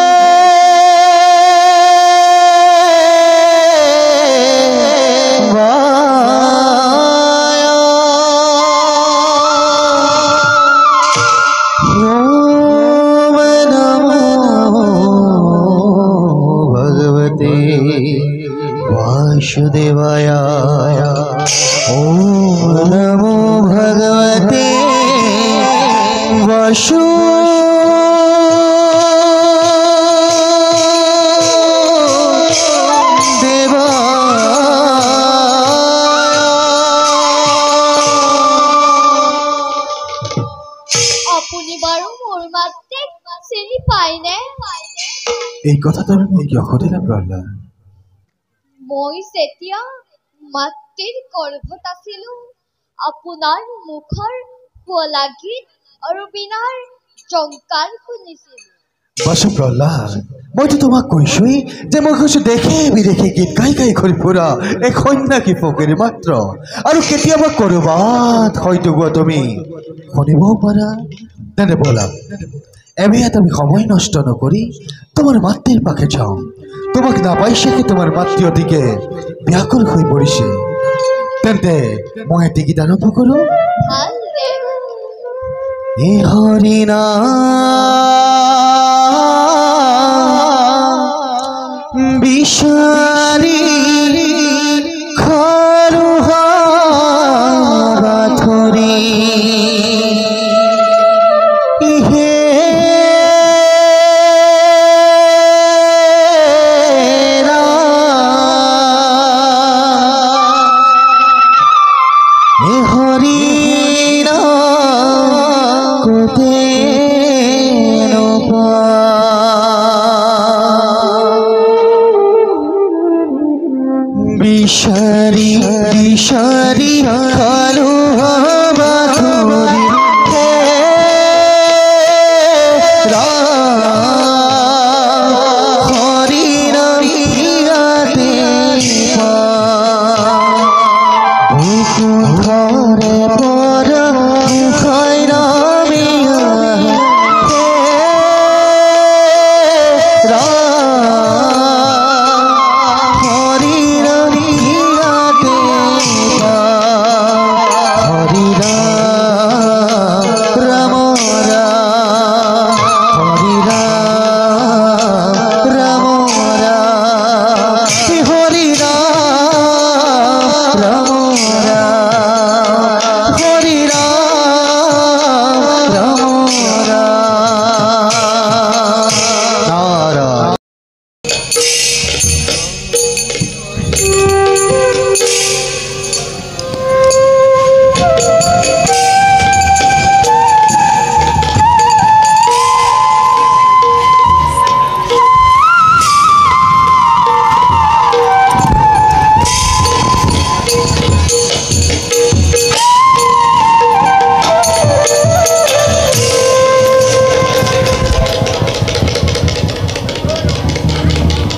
ओम नमो भगवते वासुदेवाय ओम नमो भगवते আপুনি বাৰু মোৰ মাতৃক চিনি পায়নে? এই কথা তুমি কিয় সুধিলা প্ৰহ্লাদ? মই যেতিয়া মাতৃৰ গৰ্ভত আছিলো আপোনাৰ মুখৰ শুৱলা গীত আৰু বীণাৰ জংকাৰ শুনিছিলো। বাসু প্ৰহ্লাদ, মইতো তোমাক কৈছোৱেই যে মই কৈছো দেখে বিদেশে গীত গাই গাই ঘূৰি ফুৰা এক সন্যাসী ফকীৰ মাত্ৰ, আৰু কেতিয়াবা কৰবাত হয়তো গোৱা তুমি শুনিবও পাৰা। তেনে ব'লা এবেয়াত আমি সময় নষ্ট নকৰি তোমাৰ মাতৃৰ পাশে যাওঁ। তোমাক নাপাইছে কি তোমাৰ মাতৃ অতিকে ব্যাকুল হৈ পৰিছে। তেন্তে মই এটি গীত আৰম্ভ কৰোঁ। ভাল দে। এ হৰিনা বিচাৰি খৰুহা বাথৰি হে হরিনা কোতে বিষারি বিষারি কালো বাথরি হে হরিনা হিয়াতে ধরে পর মুখাই নামিয়া হে হরিনা হিয়াতে হরিনা রাম হরিনা রাম হরিনা রাম হরি রাম নারায়ণ।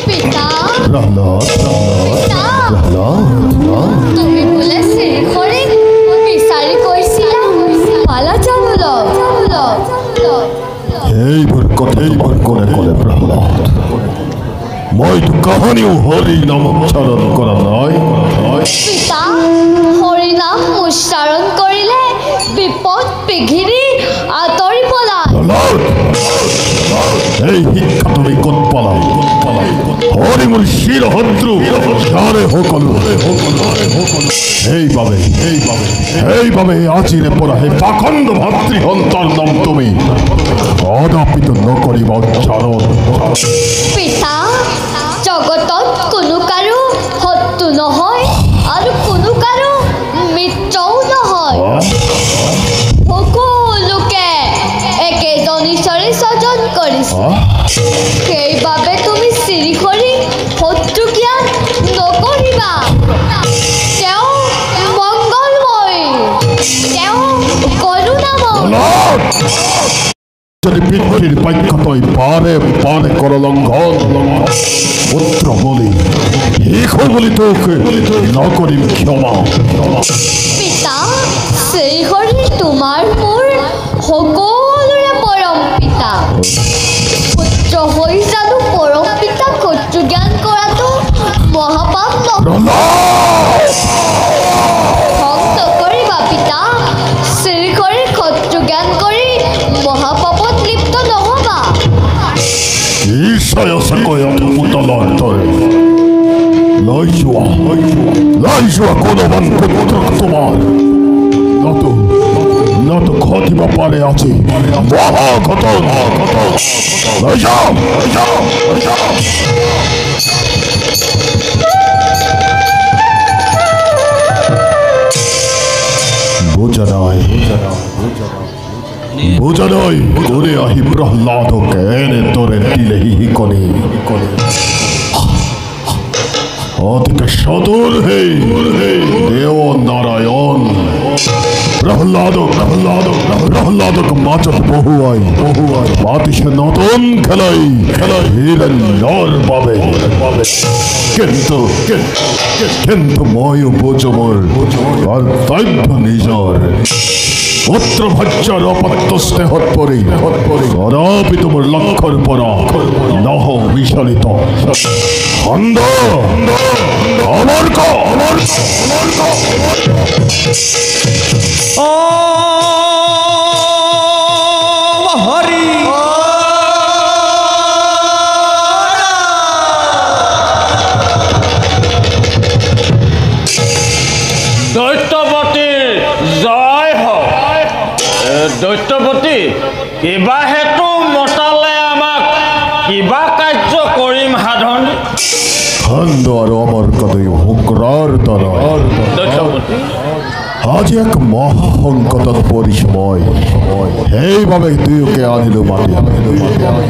পিতা প্রহ্লাদ পিতা প্রহ্লাদ তুমি বোলে শ্ৰীহৰিক বিচাৰি কৈছিলা পালা যাবলৈ এইবোৰ কথাই মোৰ কোনে ক'লে প্ৰহ্লাদ? মইতো কাহানিও হৰি নাম উচ্চাৰণ কৰা নাই। পিতা হৰি নাম উচ্চাৰণ কৰিলে বিপদ বিঘিনি আঁতৰি পলায়। প্ৰহ্লাদ, এই শিক্ষা তুমি ক'ত পালা? হৰি মোৰ শিৰ শত্ৰু যাৰে সকলো। সেইবাবে আজিৰে পৰা সেই পাখণ্ড ভাতৃ সন্তাৰ নাম তুমি অনাপিত নকৰিবা উচ্চাৰণ। পিতা জগতত কোনো কাৰো শত্ৰু নহয় আৰু কোনো কাৰো মিত্ৰও নহয়। সকলোকে একেজন ঈশ্বৰে স্বজন কৰিছে। সেইবাবে তুমি শ্ৰীহৰিক শত্ৰু জ্ঞান নকৰিবা। তেওঁ মংগলময়, তেওঁ কৰোণাময়। যদি পিতৃৰ বাক্য তই বাৰে বাৰে কৰ লংঘন পুত্ৰ বলি শিশু বুলি তোক নকৰিম ক্ষমা পিতা শ্ৰীহৰি তোমাৰ মোৰ সকলোৰে পৰম পিতা পুত্ৰ হৈ জানো পৰম পিতাক শত্ৰু জ্ঞান কৰাটো মহাপাপ খং নকৰিবা পিতা শ্ৰীহৰিৰ শত্ৰু জ্ঞান কৰি মহাপাপত লিপ্ত নহবা নিশ্চয় সঁচাকৈ পুতলৰ দৰে লৈ যোৱা কোনোবান পুত্ৰক তোমাৰ নতো ঘটিব পাৰে আজি মহাঘটন লৈ যাওঁ বুজা নাই কোনে আহি প্ৰহ্লাদক এনেদৰে দিলেহি কণী অতিকে সদূৰ হে দেৱ নাৰায়ণ প্ৰহ্লাদক মাজত বহুৱাই পাতিছে নতুন খেলাই হিৰণ্যৰ বাবে কিন্তু ময়ো বুজো মোৰ কৰ্তব্য নিজৰ পুত্ৰ ভাজ্যৰ অপত্য স্নেহত পৰি কদাপি তোমাৰ লক্ষ্যৰ পৰা নহ বিচলিত অমৰ্ক হৰি দৈত্যৱতীৰ জয় হওক দৈত্যৱতী কিবা হেতু মতালে আমাক কিবা কাৰ্য কৰিম সাধন খণ্ড আৰু অমৰ্ক দুই শুক্ৰৰ দৰে দৈত্যৱতী আজি এক মহাসংকটত পৰিছো মই সেইবাবে দুয়োকে আনিলো মাতি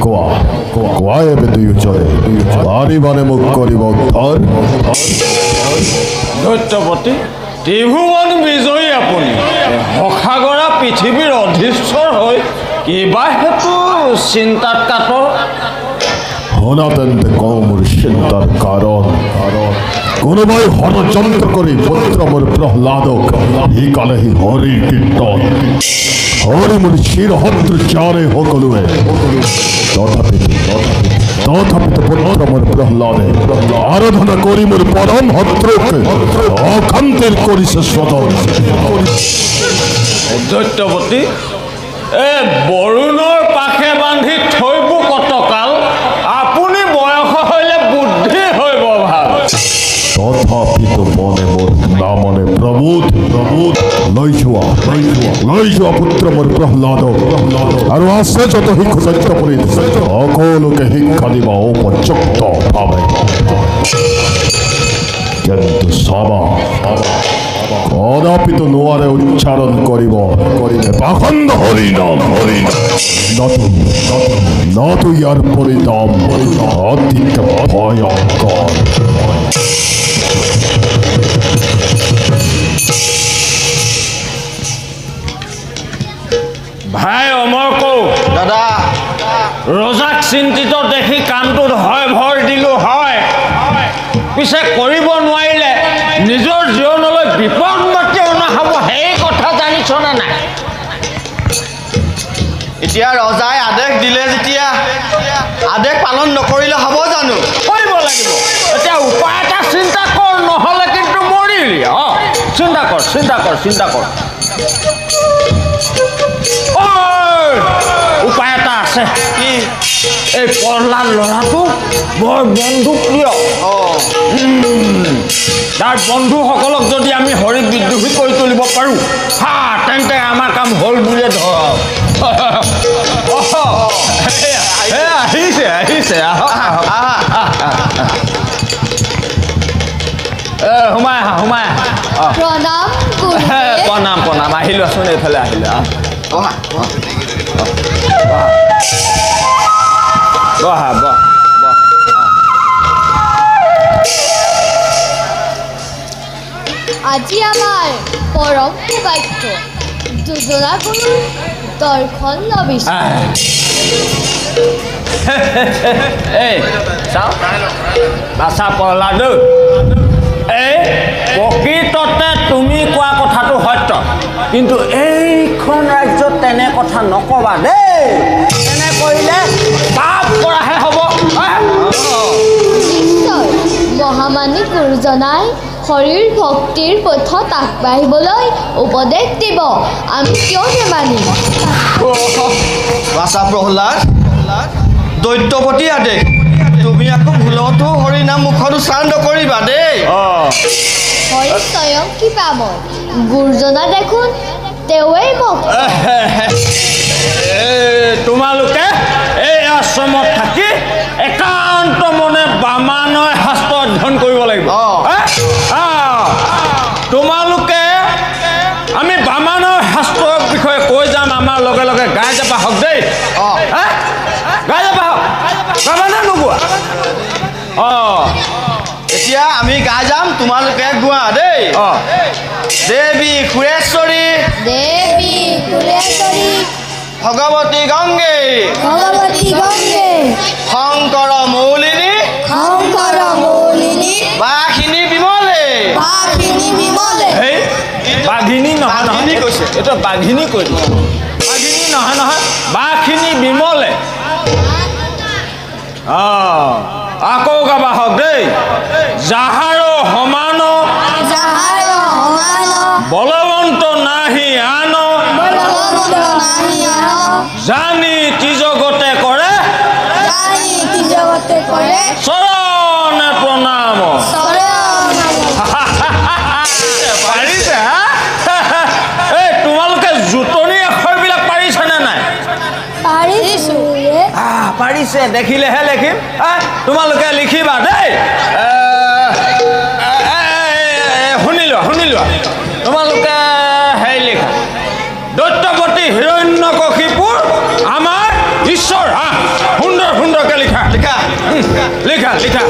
কোৱা এবে দুয়োজনে পাৰিবানে মোক কৰিব উদ্ধাৰ দৈত্যৱতী ত্ৰিভুৱন বিজয়ী আপুনি সখাগৰা পৃথিৱীৰ অধীশ্বৰ হৈ কিবা হেতু চিন্তাত কাতৰ শুনা তেন্তে কওঁ মোৰ চিন্তাৰ কাৰণ কোনোবাই ষড়যন্ত্ৰ কৰি পুত্ৰ মোৰ প্ৰহ্লাদক শিকালে সি হৰিৰ কীৰ্তন হৰি মোৰ চিৰশত্ৰু চাৰে সকলোৱে তথাপিতো পুত্ৰ মোৰ প্ৰহ্লাদে আৰাধনা কৰি মোৰ পৰম শত্ৰুক অশান্তিৰ কৰিছে স্বতন দৈত্যৱতী বৰুণৰ পাশে বান্ধি থৈব কতকাল আপুনি বয়স হলে বুদ্ধি হইব ভাল তথাপিতো মনে মোৰ নামনে প্ৰবোধ লৈ যোৱা পুত্ৰ মোৰ প্ৰহ্লাদক আৰু আছে যত শিশু সত্যপুৰীত সকলোকে শিক্ষা দিবা উপযুক্ত ভাৱে কিন্তু চাবা কদাপিতো নোৱাৰে উচ্চাৰণ কৰিব পাখণ্ড হৰিনাম নতু ইয়াৰ পৰিণাম অতিকে ভয়ংকৰ ভাই অমৰ্ক দাদা ৰজাক চিন্তিত দেখি কামটোত হয় ভৰ দিলো হয় পিছে কৰিব নোৱাৰিলে নিজৰ জীৱনলৈ বিপদ মাতি অনা হ'ব সেই কথা জানিছনে নাই এতিয়া ৰজাই আদেশ দিলে যেতিয়া আদেশ পালন নকৰিলে হ'ব জানো কৰিব লাগিব এতিয়া উপায় এটা চিন্তা কৰ নহ'লে কিন্তু মৰিলি চিন্তা কৰ উপায় এটা আছে কি এই প্ৰহ্লাদ ল'ৰাটো বৰ বন্ধুপ্ৰিয় তাৰ বন্ধুসকলক যদি আমি হৰি বিদ্ৰোহী কৰি তুলিব পাৰোঁ তেন্তে আমাৰ কাম হ'ল বুলিয়ে ধৰক আহিছে সোমাই প্ৰণাম আহিলো আছোন এইফালে আহিলে আজি আমাৰ পৰম বাক্য যোজনা গুৰু দৰ্শন লবিছো এই চাও বাছা প্ৰহ্লাদ এই প্ৰকৃততে তুমি কোৱা কথাটো সত্য কিন্তু এইখন ৰাজ্যত তেনে কথা নকবা দেই তেনে কৰিলে পাপ কৰাহে হ'ব মহামানী গুৰুজনাই শৰীৰ ভক্তিৰ পথত আগবাঢ়িবলৈ উপদেশ দিব আমি কিয় নেমানিম বাছা প্ৰহ্লাদ দৈত্যপতি আদেশ তুমি আকৌ ভুলতো হৰি নাম মুখত উচ্চাৰণ নকৰিবা দেই হৰি স্বয়ং কি পাব গুৰুজনা দেখোন তেওঁৱেই মোক তোমালোকে এই আশ্ৰমত থাকি একান্ত মনে বামানয় শাস্ত্ৰ অধ্যয়ন কৰিব লাগিব তোমালোকে আমি বামানয় শাস্ত্ৰৰ বিষয়ে কৈ যাম আমাৰ লগে লগে গাই যাবা হওক দেই গাই যাবা হওক বামানে নোগোৱা এতিয়া আমি গাই যাম তোমালোকে গোৱা দেই দেৱী সুৰেশ্বৰী ভগৱতী গংগে শংকৰ মৌলিনী বাঘিনী বিমলে বাঘিনী নহয় নহয় এইটো বাঘিনী কৈ বাঘিনী নহয় নহয় বাঘিনী বিমলে আকৌ গাবা হওক দেই যাহাৰ সমান বলৱন্ত নাহি আন জানি কি জগতে কৰে চৰণে প্ৰণাম পাৰিছে এই তোমালোকে জোটনি আখৰবিলাক পাৰিছেনে নাই পাৰিছে দেখিলেহে লিখিম তোমালোকে লিখিবা দেই শুনি লোৱা তোমালোকে হেৰি লিখা দৈত্যপতি হিৰণ্যকশিপুৰ আমাৰ ঈশ্বৰ সুন্দৰকৈ লিখা লিখা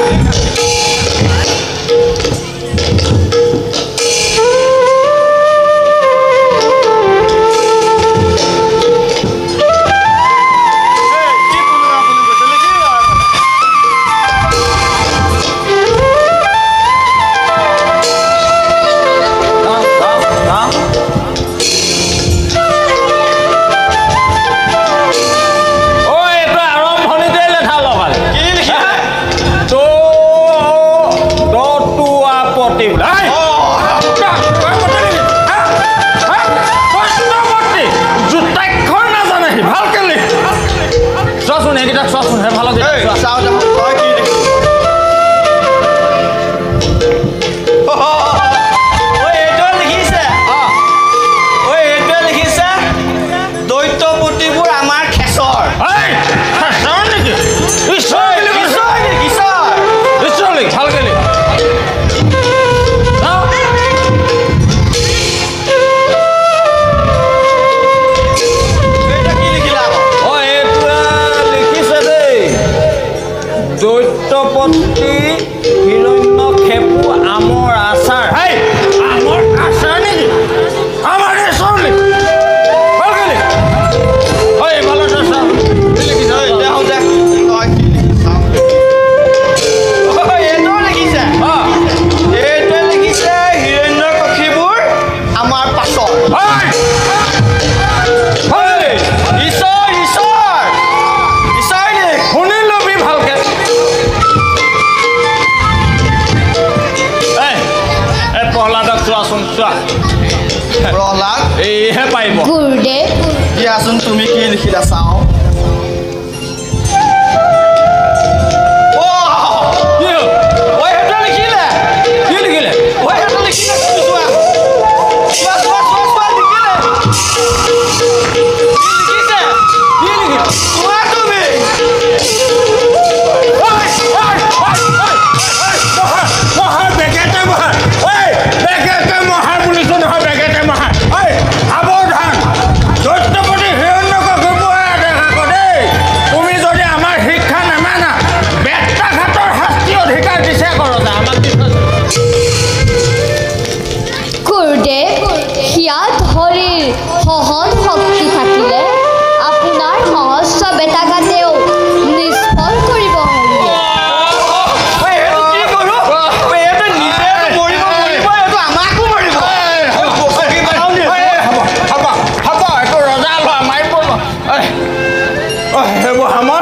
সেইবোৰ সামৰ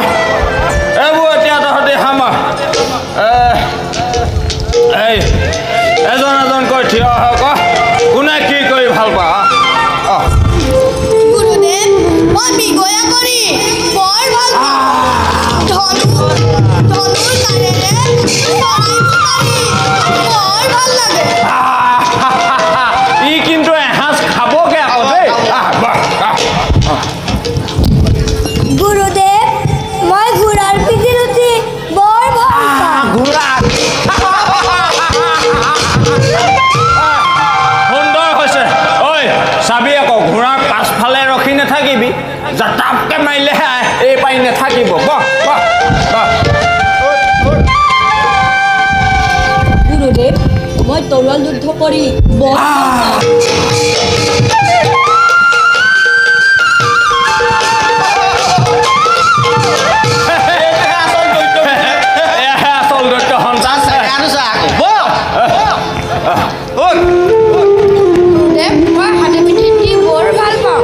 এইবোৰ এতিয়া তহঁতি সামৰ এই এজন এজনকৈ থিয় হয় ক কোনে কি কৰি ভাল পা গুৰুদেৱ মই মৃগয়া কৰি বৰ ভাল পাওঁ ধনুৰ কাৰেৰে চৰাইবোৰ মাৰি বৰ ভাল লাগে ই কিন্তু এসাঁজ খাবগে আকৌ দেই গুৰুদেৱ মই ঘোঁৰাৰ পিঠিত উঠি বৰ ভাল পাওঁ ঘোঁৰা সুন্দৰ হৈছে ঐ চাবি আকৌ ঘোঁৰাৰ পাছফালে ৰখি নাথাকিবি জাটাপকে মাৰিলেহে এই পাৰি নাথাকিব গুৰুদেৱ মই তৰোৱাল যুদ্ধ কৰি বৰ আচল দৈত্য সন্তান গুৰুদেৱ মই হাতে পিঠিত দি বৰ ভাল পাওঁ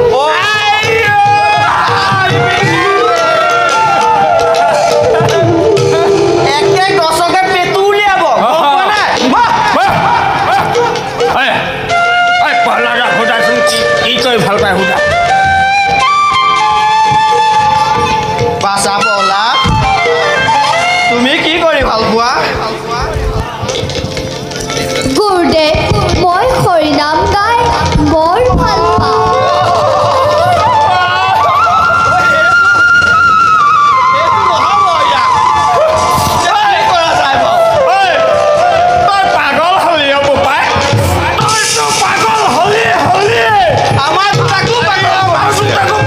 একে গছকে পেটু উলিয়াব সুধাচোন কি কৰি ভাল পায় সুধা বাছা পলা তুমি কি কৰি ভাল পোৱা গুৰুদেৱ মই হৰিনাম গাই বৰ ভাল পাওঁ পাগল হলি বোপাই পাগল হলি আমাৰ দুটাকো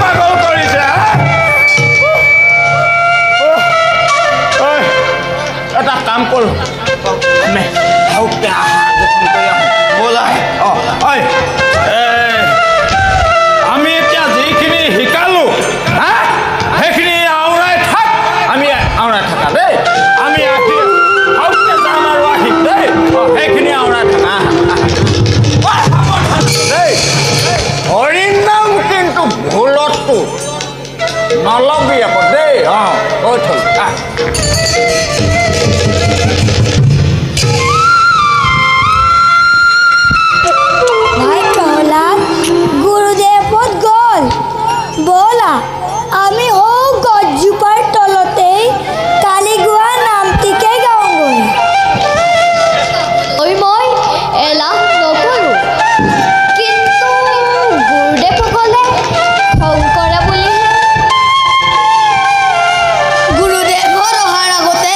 পাগল কৰিছে এটা কাম কৰো আমি এতিয়া যিখিনি শিকালো সেইখিনি আওৰাই থাক আমি আওৰাই থাকা দেই আমি আহি যাম আৰু আহিম দেই সেইখিনি আওৰাই থাকা দেই হৰিনাম কিন্তু ভুলতটো নলবি আকৌ দেই কৈ থৈ ভাই প্ৰহ্লাদ গুৰুদেৱত গ'ল ব'লা আমি সৌ গছজোপাৰ তলতেই কালি গোৱা নামটিকে গাওঁগৈ মই এলাহ নকৰোঁ কিন্তু গুৰুদেৱসকলে খং কৰা বুলিহে গুৰুদেৱৰ অহাৰ আগতে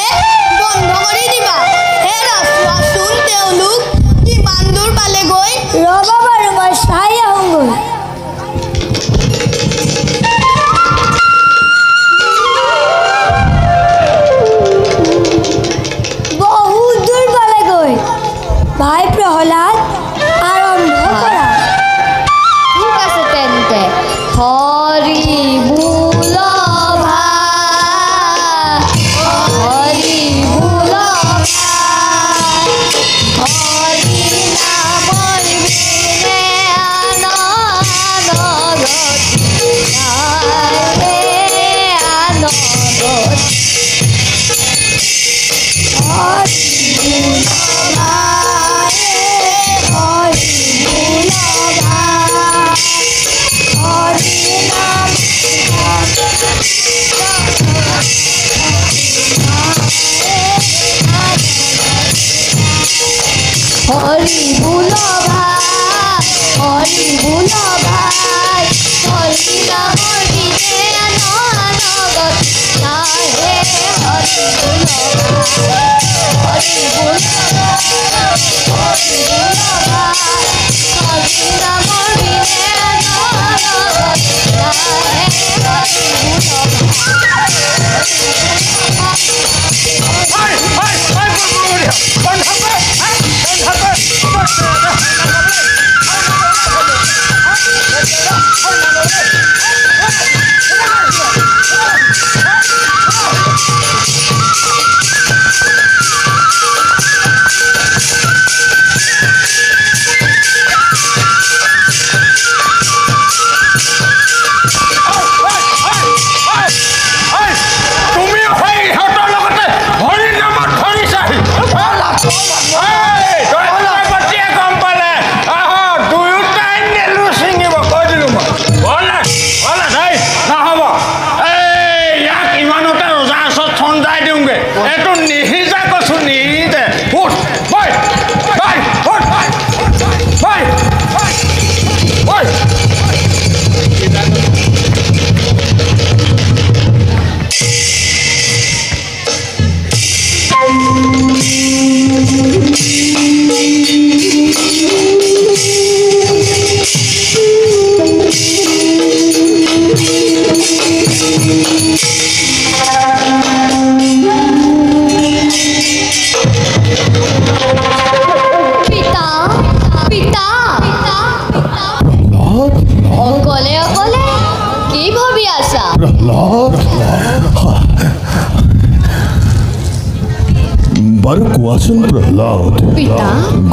বাৰু কোৱাচোন প্ৰহ্লাদ,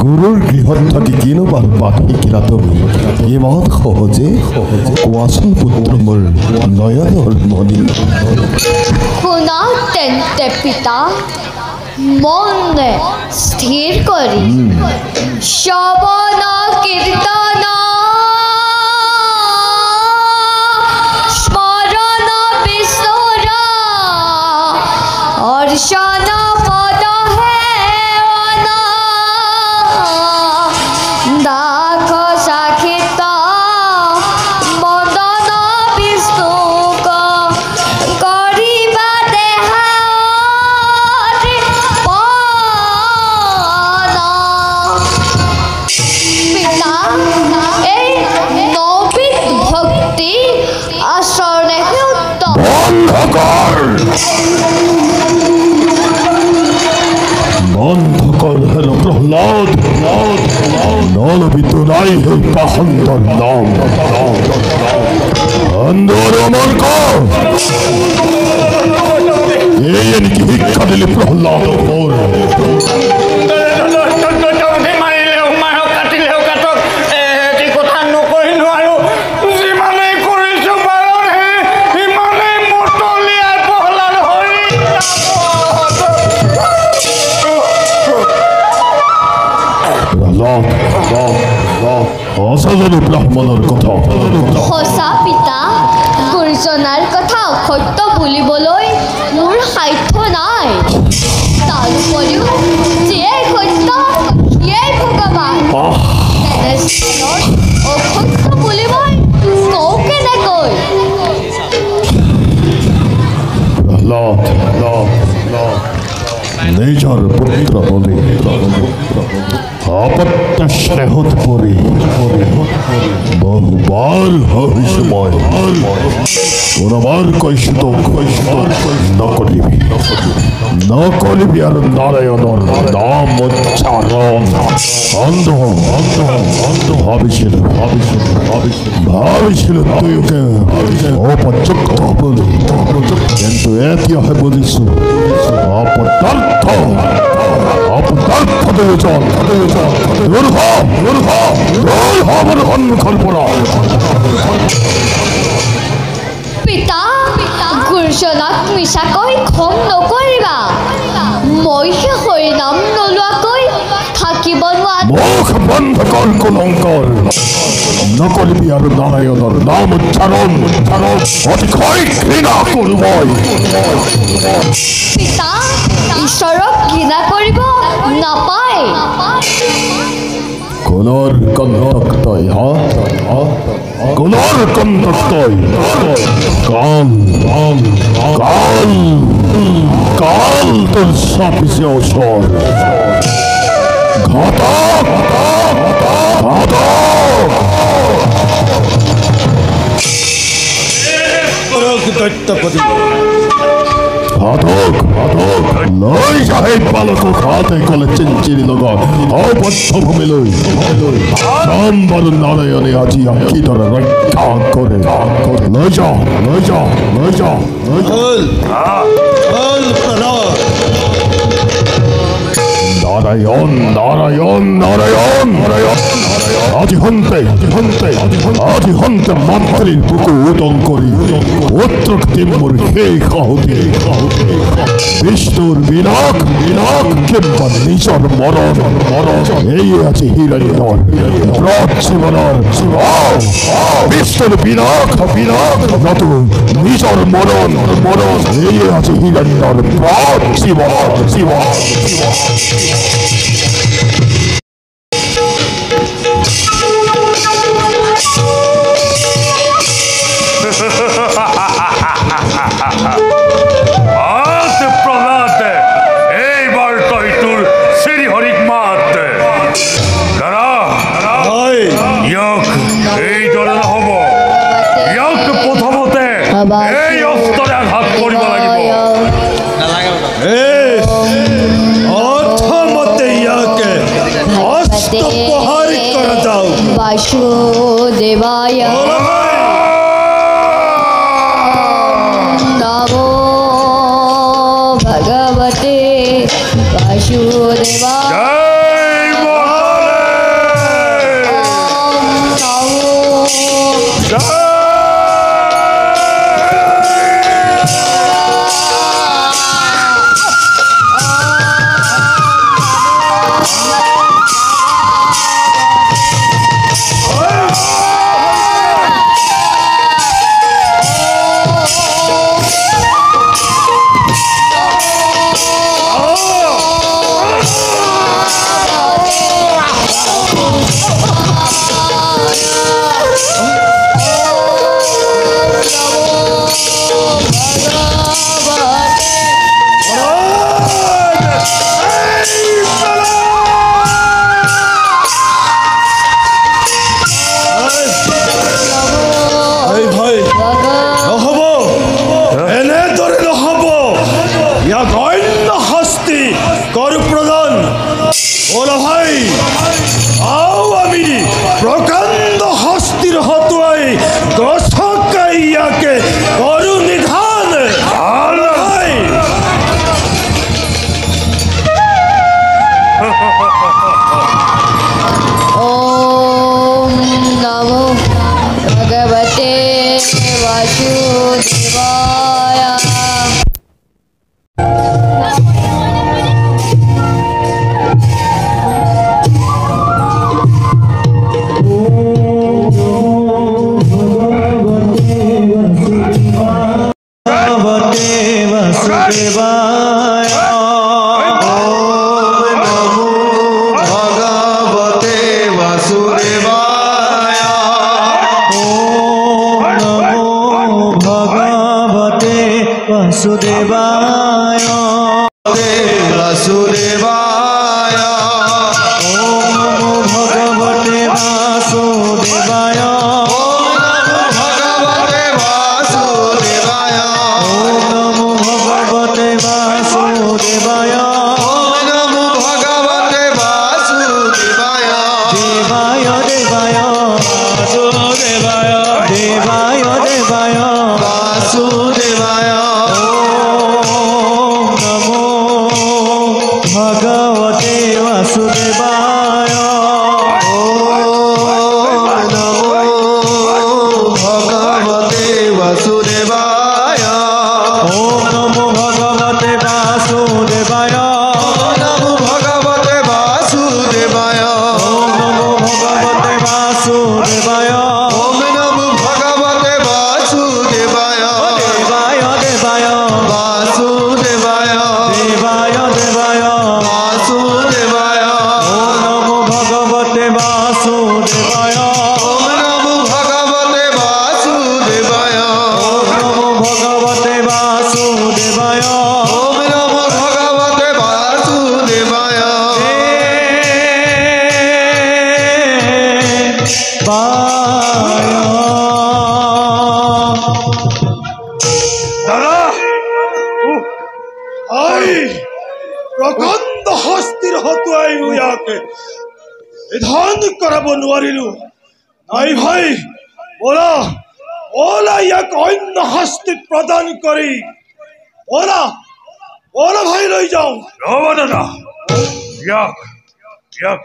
গুৰুৰ গৃহত থাকি কিনো পাঠ শিকিলা তুমি ইমান সহজে? কোৱাচোন পুত্ৰ মোৰ নয়নৰ মণি। শুনা তেন্তে পিতা, মনে স্থিৰ কৰি শ্ৰৱণ কীৰ্তন স্মৰণ বিষ্ণুৰ অৰ্চন পদ সেৱন দাস সাক্ষিত মদন বিষ্ণুক কৰিবা দেহাত পন। পিতা, এই নবিত ভক্তি আচৰণেহে উত্তম। বন্ধ কর হেল প্রহ্লাদ, নলবিত নাই হে পাখণ্ডর নাম। অন্ধর অমর্ক এই এনিকি শিক্ষা দিলি প্রহ্লাদ মোর। অসাধারণ ব্রাহ্মণের কথা। সঁচা পিতা, গুৰুজনাৰ কথা অসত্য বুলিবলৈ মোৰ সাধ্য নাই। তাৰোপৰিও যিয়ে সত্য সিয়েই ভগৱান। তেনেস্থলত অসত্য বুলি মই কওঁ কেনেকৈ? নিজৰ পুত্ৰ বুলি আপত্য স্নেহত পৰি বহুবাৰ হৈছো মই। পুনৰবাৰ কৈছো তোক নকৰিবি, নকৰিবি আৰু নাৰায়ণৰ নাম উচ্চাৰণ। ভাবিছিলো তুইকে উপযুক্ত বুলি, কিন্তু এতিয়াহে বুজিছো অপদাৰ্থ দুজন মোৰ সন্মুখৰ পৰা। পিতা, গুৰুজনাক মিছাকৈ খং নকৰিবা। মই সেই হৰিনাম নোলোৱাকৈ থাকিব নোৱাৰো। মুখ বন্ধ কৰ কুলংকৰ, নকৰিবি আৰু নাৰায়ণৰ নাম উচ্চাৰণ। অতিশয় ঘৃণা কৰোঁ মই। পিতা, ঈশ্বৰক ঘৃণা কৰিব নাপায়। কুলৰ কণ্ঠক তই, কুলৰ কণ্ঠক তই কাল তোৰ চাপিছে ওচৰ। ঘাতক লৈ যায় বালকক হাতে কলে চিঞ্চিৰি লগত অবদ্ধ ভূমিলৈ। বাৰু নাৰায়ণে আজি কিদৰে ৰক্ষা কৰে। লৈ যা নাৰায়ণ আজি হন্তে মাতৃৰ বুকু উদং কৰি পুত্ৰক দিম মোৰ সেই সাহতি। বিষ্ণুৰ বিনাশ কিম্বা নিজৰ মৰণ এই আজি হিৰণ্যৰ ব্ৰত জীৱনৰ। বিষ্ণুৰ বিনাশ নতু নিজৰ মৰণ এই আজি হিৰণ্যৰ ব্ৰত জীৱনৰ। প্ৰহ্লাদ, এইবাৰ তই তোৰ শ্ৰী হৰিক মাত ইয়াক এই দৰে নহ'ব। ইয়াক প্ৰথমতে এই অস্ত্ৰৰে আঘাত কৰিব লাগিব। অৰ্থমতে ইয়াকে অস্ত্ৰ প্ৰহাৰ কৰা যাওক। বাসুদেবায়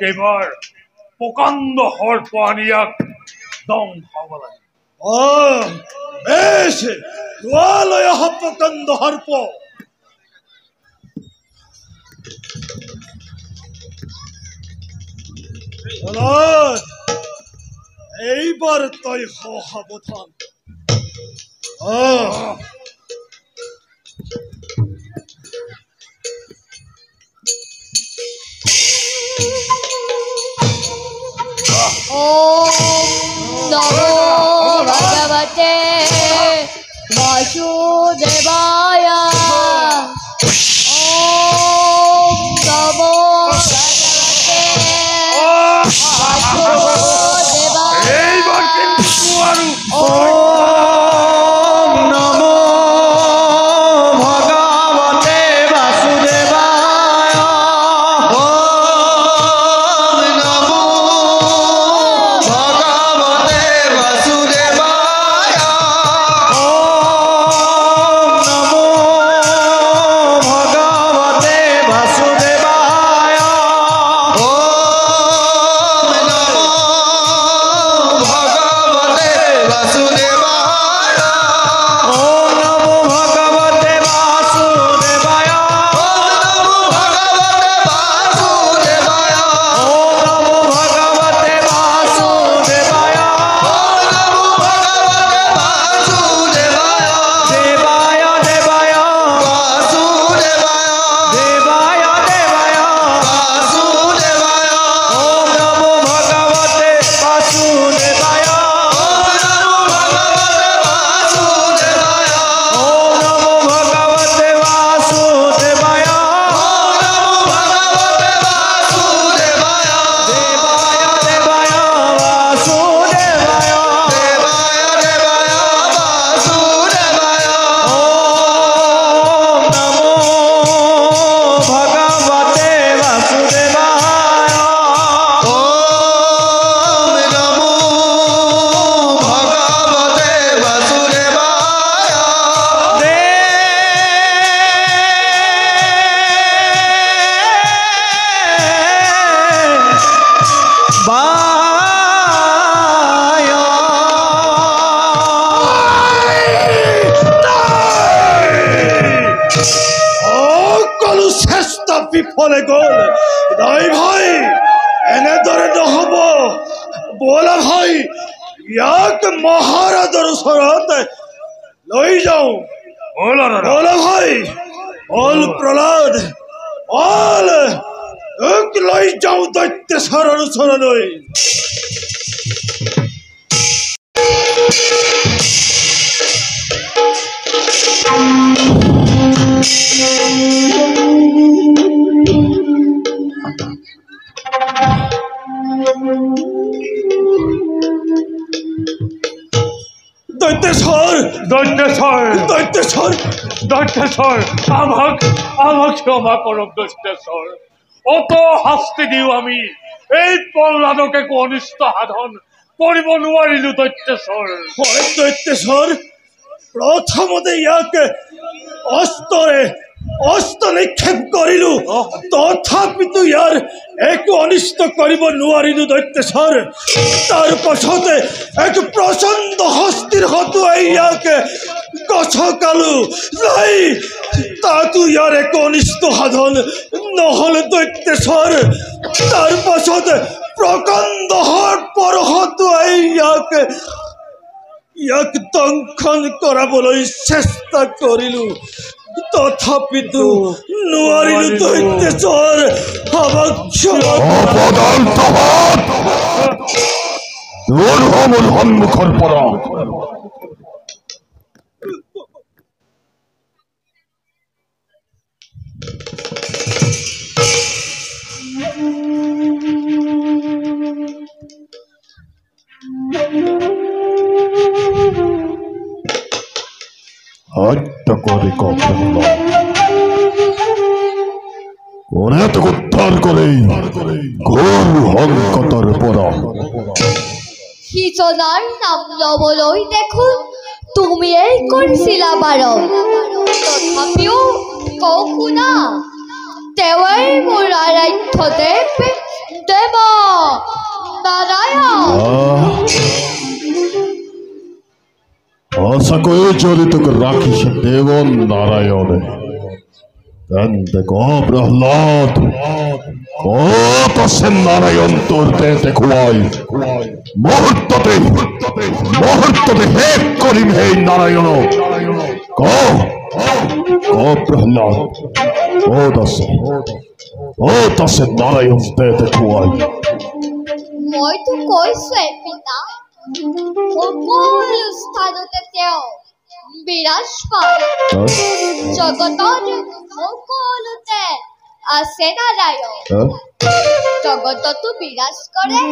এবার প্রকাণ্ড হর্প আনিয়াক দম খাব লাগে বেশ লোয়ালয় প্রকাণ্ড হর্প এইবার তই সাবধান নমো ভগবতে বাসুদেবায় নমো ভগবতে নমো বিফলে গ'ল নাই ভাই এনেদৰে নহ'ব ব'লা ভাই ইয়াক মহাৰাজৰ ওচৰত লৈ যাওঁ ব'লা ভাই বল প্ৰহ্লাদ বল লৈ যাওঁ দৈত্যেশ্বৰৰ ওচৰলৈ দৈত্যেশ্বৰ আমাক ক্ষমা কৰক দৈত্যেশ্বৰ অত শাস্তি দিও আমি এই প্ৰহ্লাদক একো অনিষ্ট সাধন কৰিব নোৱাৰিলো দৈত্যেশ্বৰ প্ৰথমতে ইয়াক অস্ত্ৰ নিক্ষেপ কৰিলো তথাপিতো ইয়াৰ একো অনিষ্ট কৰিব নোৱাৰিলো দৈত্যেশ্বৰ তাৰ পাছতে এক প্ৰচণ্ড হস্তিৰ হতুৱাই ইয়াক গছকালো নাই তাতো ইয়াৰ একো অনিষ্ট সাধন নহ'ল দৈত্যেশ্বৰ তাৰ পাছতে প্ৰকাণ্ড সৰ্পৰ হতুৱাই ইয়াক দংশন কৰাবলৈ চেষ্টা কৰিলো তথাপিতো নোৱাৰিলো দৈত্যেশ্বৰ আমাক ক্ষমা মোৰ সন্মুখৰ পৰা হত্যা কৰে কোনে তো উদ্ধাৰ কৰে ঘোৰ সংকটৰ পৰা সিজনাৰ নাম ল'বলৈ দেখোন তুমিয়েই কৰিছিলা বাৰণ তথাপিও কওঁ শুনা তেওঁই মোৰ আৰাধ্য দেৱ দেৱ নাৰায়ণ সঁচাকৈয়ে যদি তোক ৰাখিছে দেৱ নাৰায়ণে তেন্তে প্ৰহ্লাদ ক'ত আছে নাৰায়ণ তোৰ দেহ দেখুৱাই মুহূৰ্ততে শেষ কৰিম সেই নাৰায়ণক প্ৰহ্লাদ ক'ত আছে নাৰায়ণ দেহ দেখুৱাই মইতো কৈছোৱেই পিতা সকলো স্থানতে তেওঁ বিৰাজ পায় জগতৰ সকলোতে আছে নাৰায়ণ জগততো বিৰাজ কৰে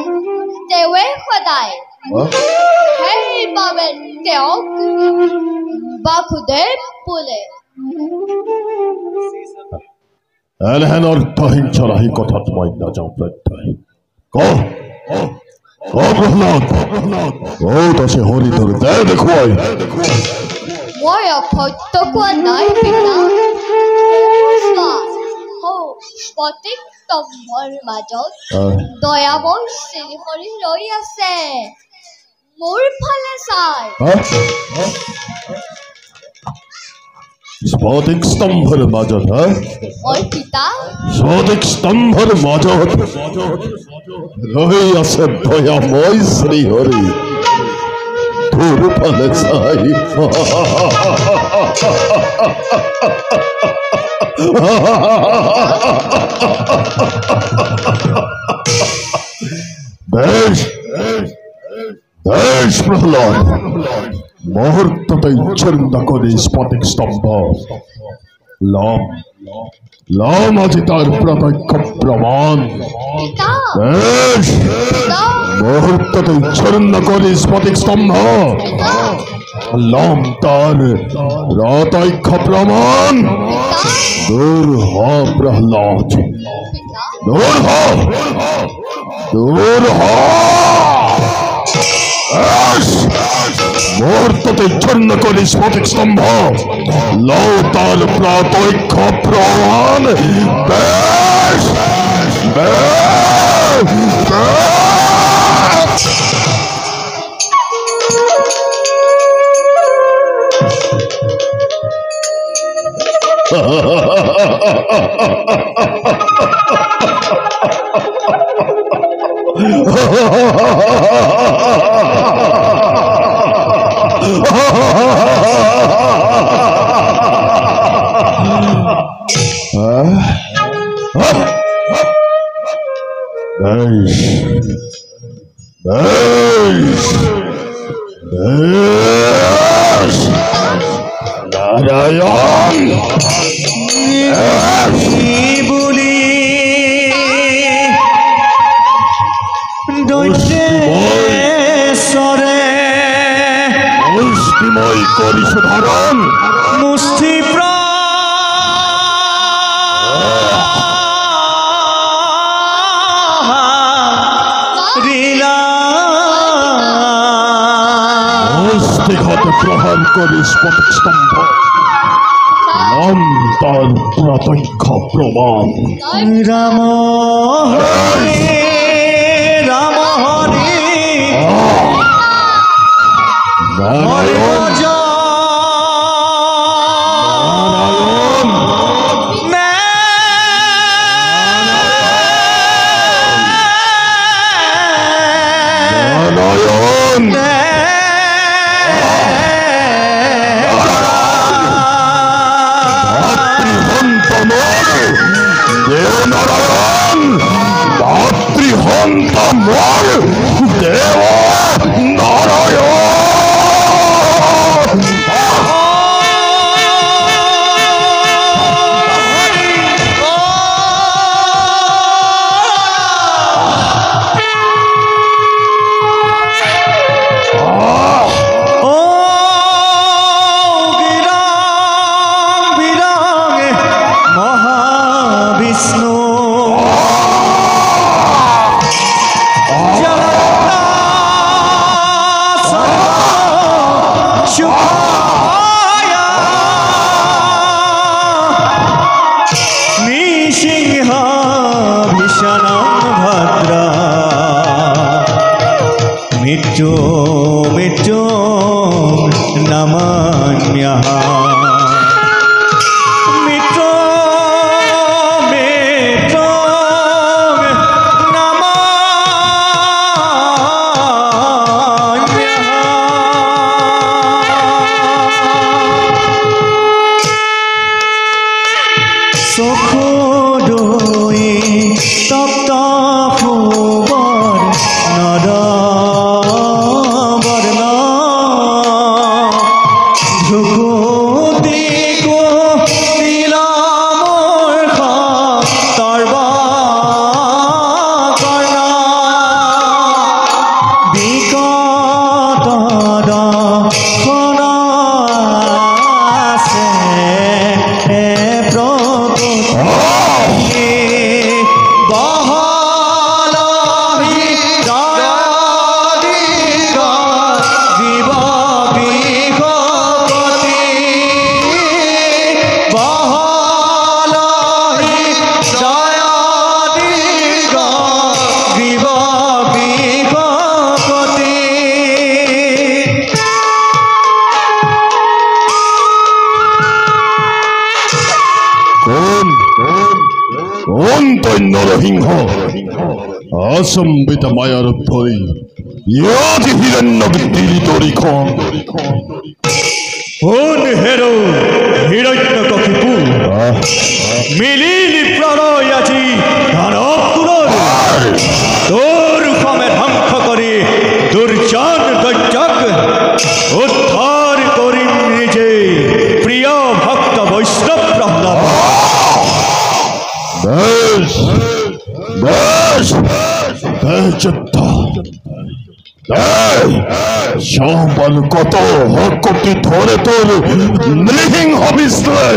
তেওঁৱে সদায় সেইবাবে তেওঁক বাসুদেৱ বোলে এনেহেন অৰ্থহীন চৰাহী কথাত মই নাযাওঁ প্ৰত্যয় প্ৰহ্লাদ ক'ত আছে হৰি তোৰ দেহ দেখুৱাই মই অসত্য কোৱা নাই পিতা স্ফটিক স্তম্ভৰ মাজত দয়াময় শ্ৰীহৰি ৰৈ আছে মোৰ ফালে চাই স্ফটিক স্তম্ভৰ মাজত পিতা স্ফটিক স্তম্ভৰ মাজত ৰৈ আছে দয়াময় শ্ৰীহৰি তোৰ ফালে চাই বেশ প্রহ্লাদ মুহূর্ততে চূর্ণ করে স্ফটিক স্তম্ভ লম আজি তার প্রত্যক্ষ প্রমাণ বেশ মুহূর্ততে চূর্ণ করে স্ফটিক স্তম্ভ লম তার প্রত্যক্ষ প্রমাণ দূর হ প্রহ্লাদ দূর হ মুহূর্ততে চূর্ণ করে স্ফটিক স্তম্ভ লও তার প্রত্যক্ষ প্রমাণ বেশ প্রহার করে স্তম্ভ নাম তার প্রত্যক্ষ প্রমাণ। রাম হরে রাম হরে নরসিংহ অসম্বিত মায়ার ধরি ইয়াদি হিরণ্য বৃদ্ধির তরিখন কোন হেরো হিরণ্যকশিপু মিলিলি প্রলয় আজি দানবকুলৰ তোৰ সমে ধ্বংস কৰি দুৰ্জন দৈত্যক উদ্ধাৰ কৰিম নিজে প্ৰিয় ভক্ত বৈষ্ণৱ প্ৰহ্লাদ। বেশ বেশ সম্মান কত হকটি ধৰে তোৰ নৃহিংহ বিশ্লে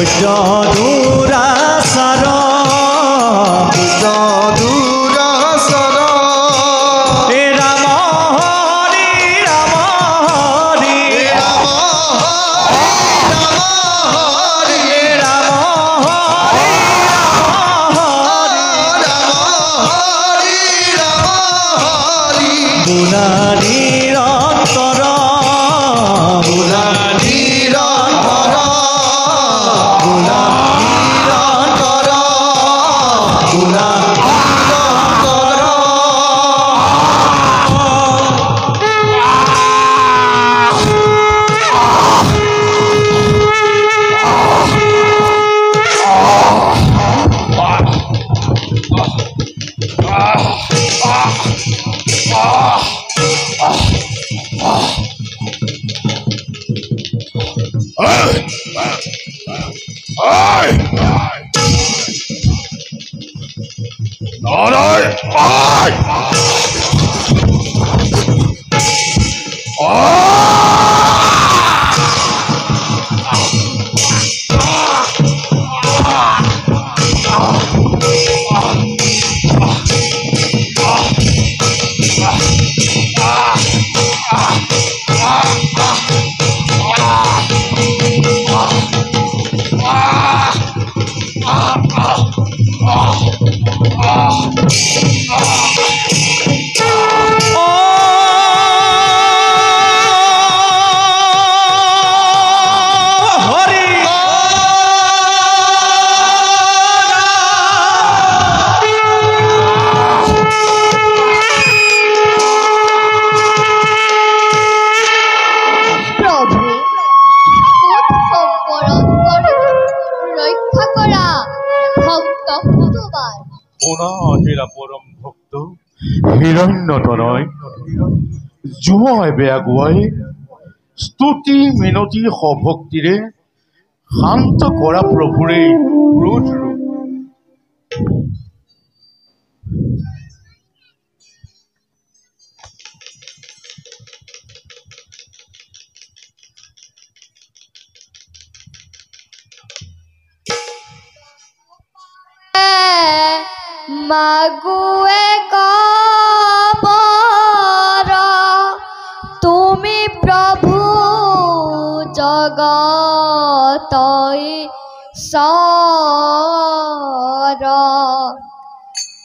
সত্য দুৰাচাৰ হিৰণ্যতনয় জুৱাই বেয়াগুৱাই স্তুতি মিনতি সভক্তিৰে শান্ত কৰা প্ৰভুৰে ক্ৰোধ ৰূপ মাগুৱে কবৰ তুমি প্ৰভু জগতই ঈশ্বৰ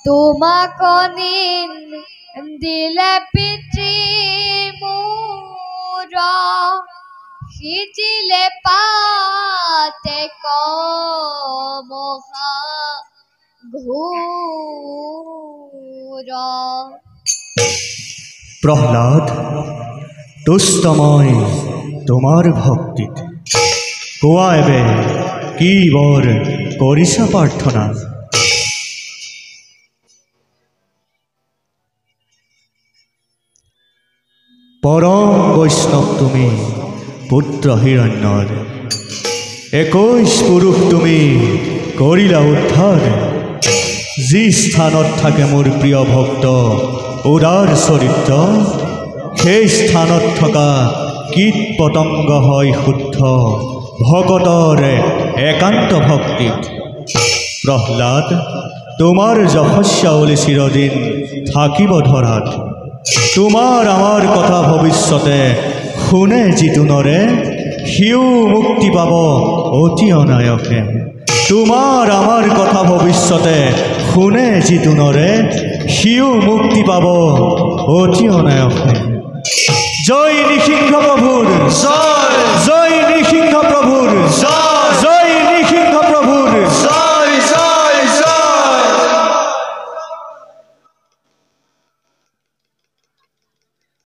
তোমাক দিলে পিতৃ মোৰ সিজিলে পাতে কমহা প্ৰহ্লাদ তুষ্টময় তোমাৰ ভক্তিত কোৱা এবে কি বৰ কৰিছা প্ৰাৰ্থনা পৰম বৈষ্ণৱ তুমি পুত্ৰ হিৰণ্যৰ 21 পুৰুষ তুমি কৰিলা উদ্ধাৰ যি স্থানত থাকে মোৰ প্ৰিয় ভক্ত উদাৰ চৰিত্ৰ সেই স্থানত থকা কীট পতংগ হয় শুদ্ধ ভকতৰ একান্ত ভক্তিত প্ৰহ্লাদ তোমাৰ যশস্যাৱলী চিৰদিন থাকিব ধৰাত তোমাৰ আমাৰ কথা ভৱিষ্যতে শুনে যিটো নৰে সিও মুক্তি পাব অতি অনায়কে তোমাৰ আমাৰ কথা ভৱিষ্যতে শুনে যিটো নৰে সিও মুক্তি পাব অতি অনায়কে জয় নৃসিংহ প্ৰভুৰ জয়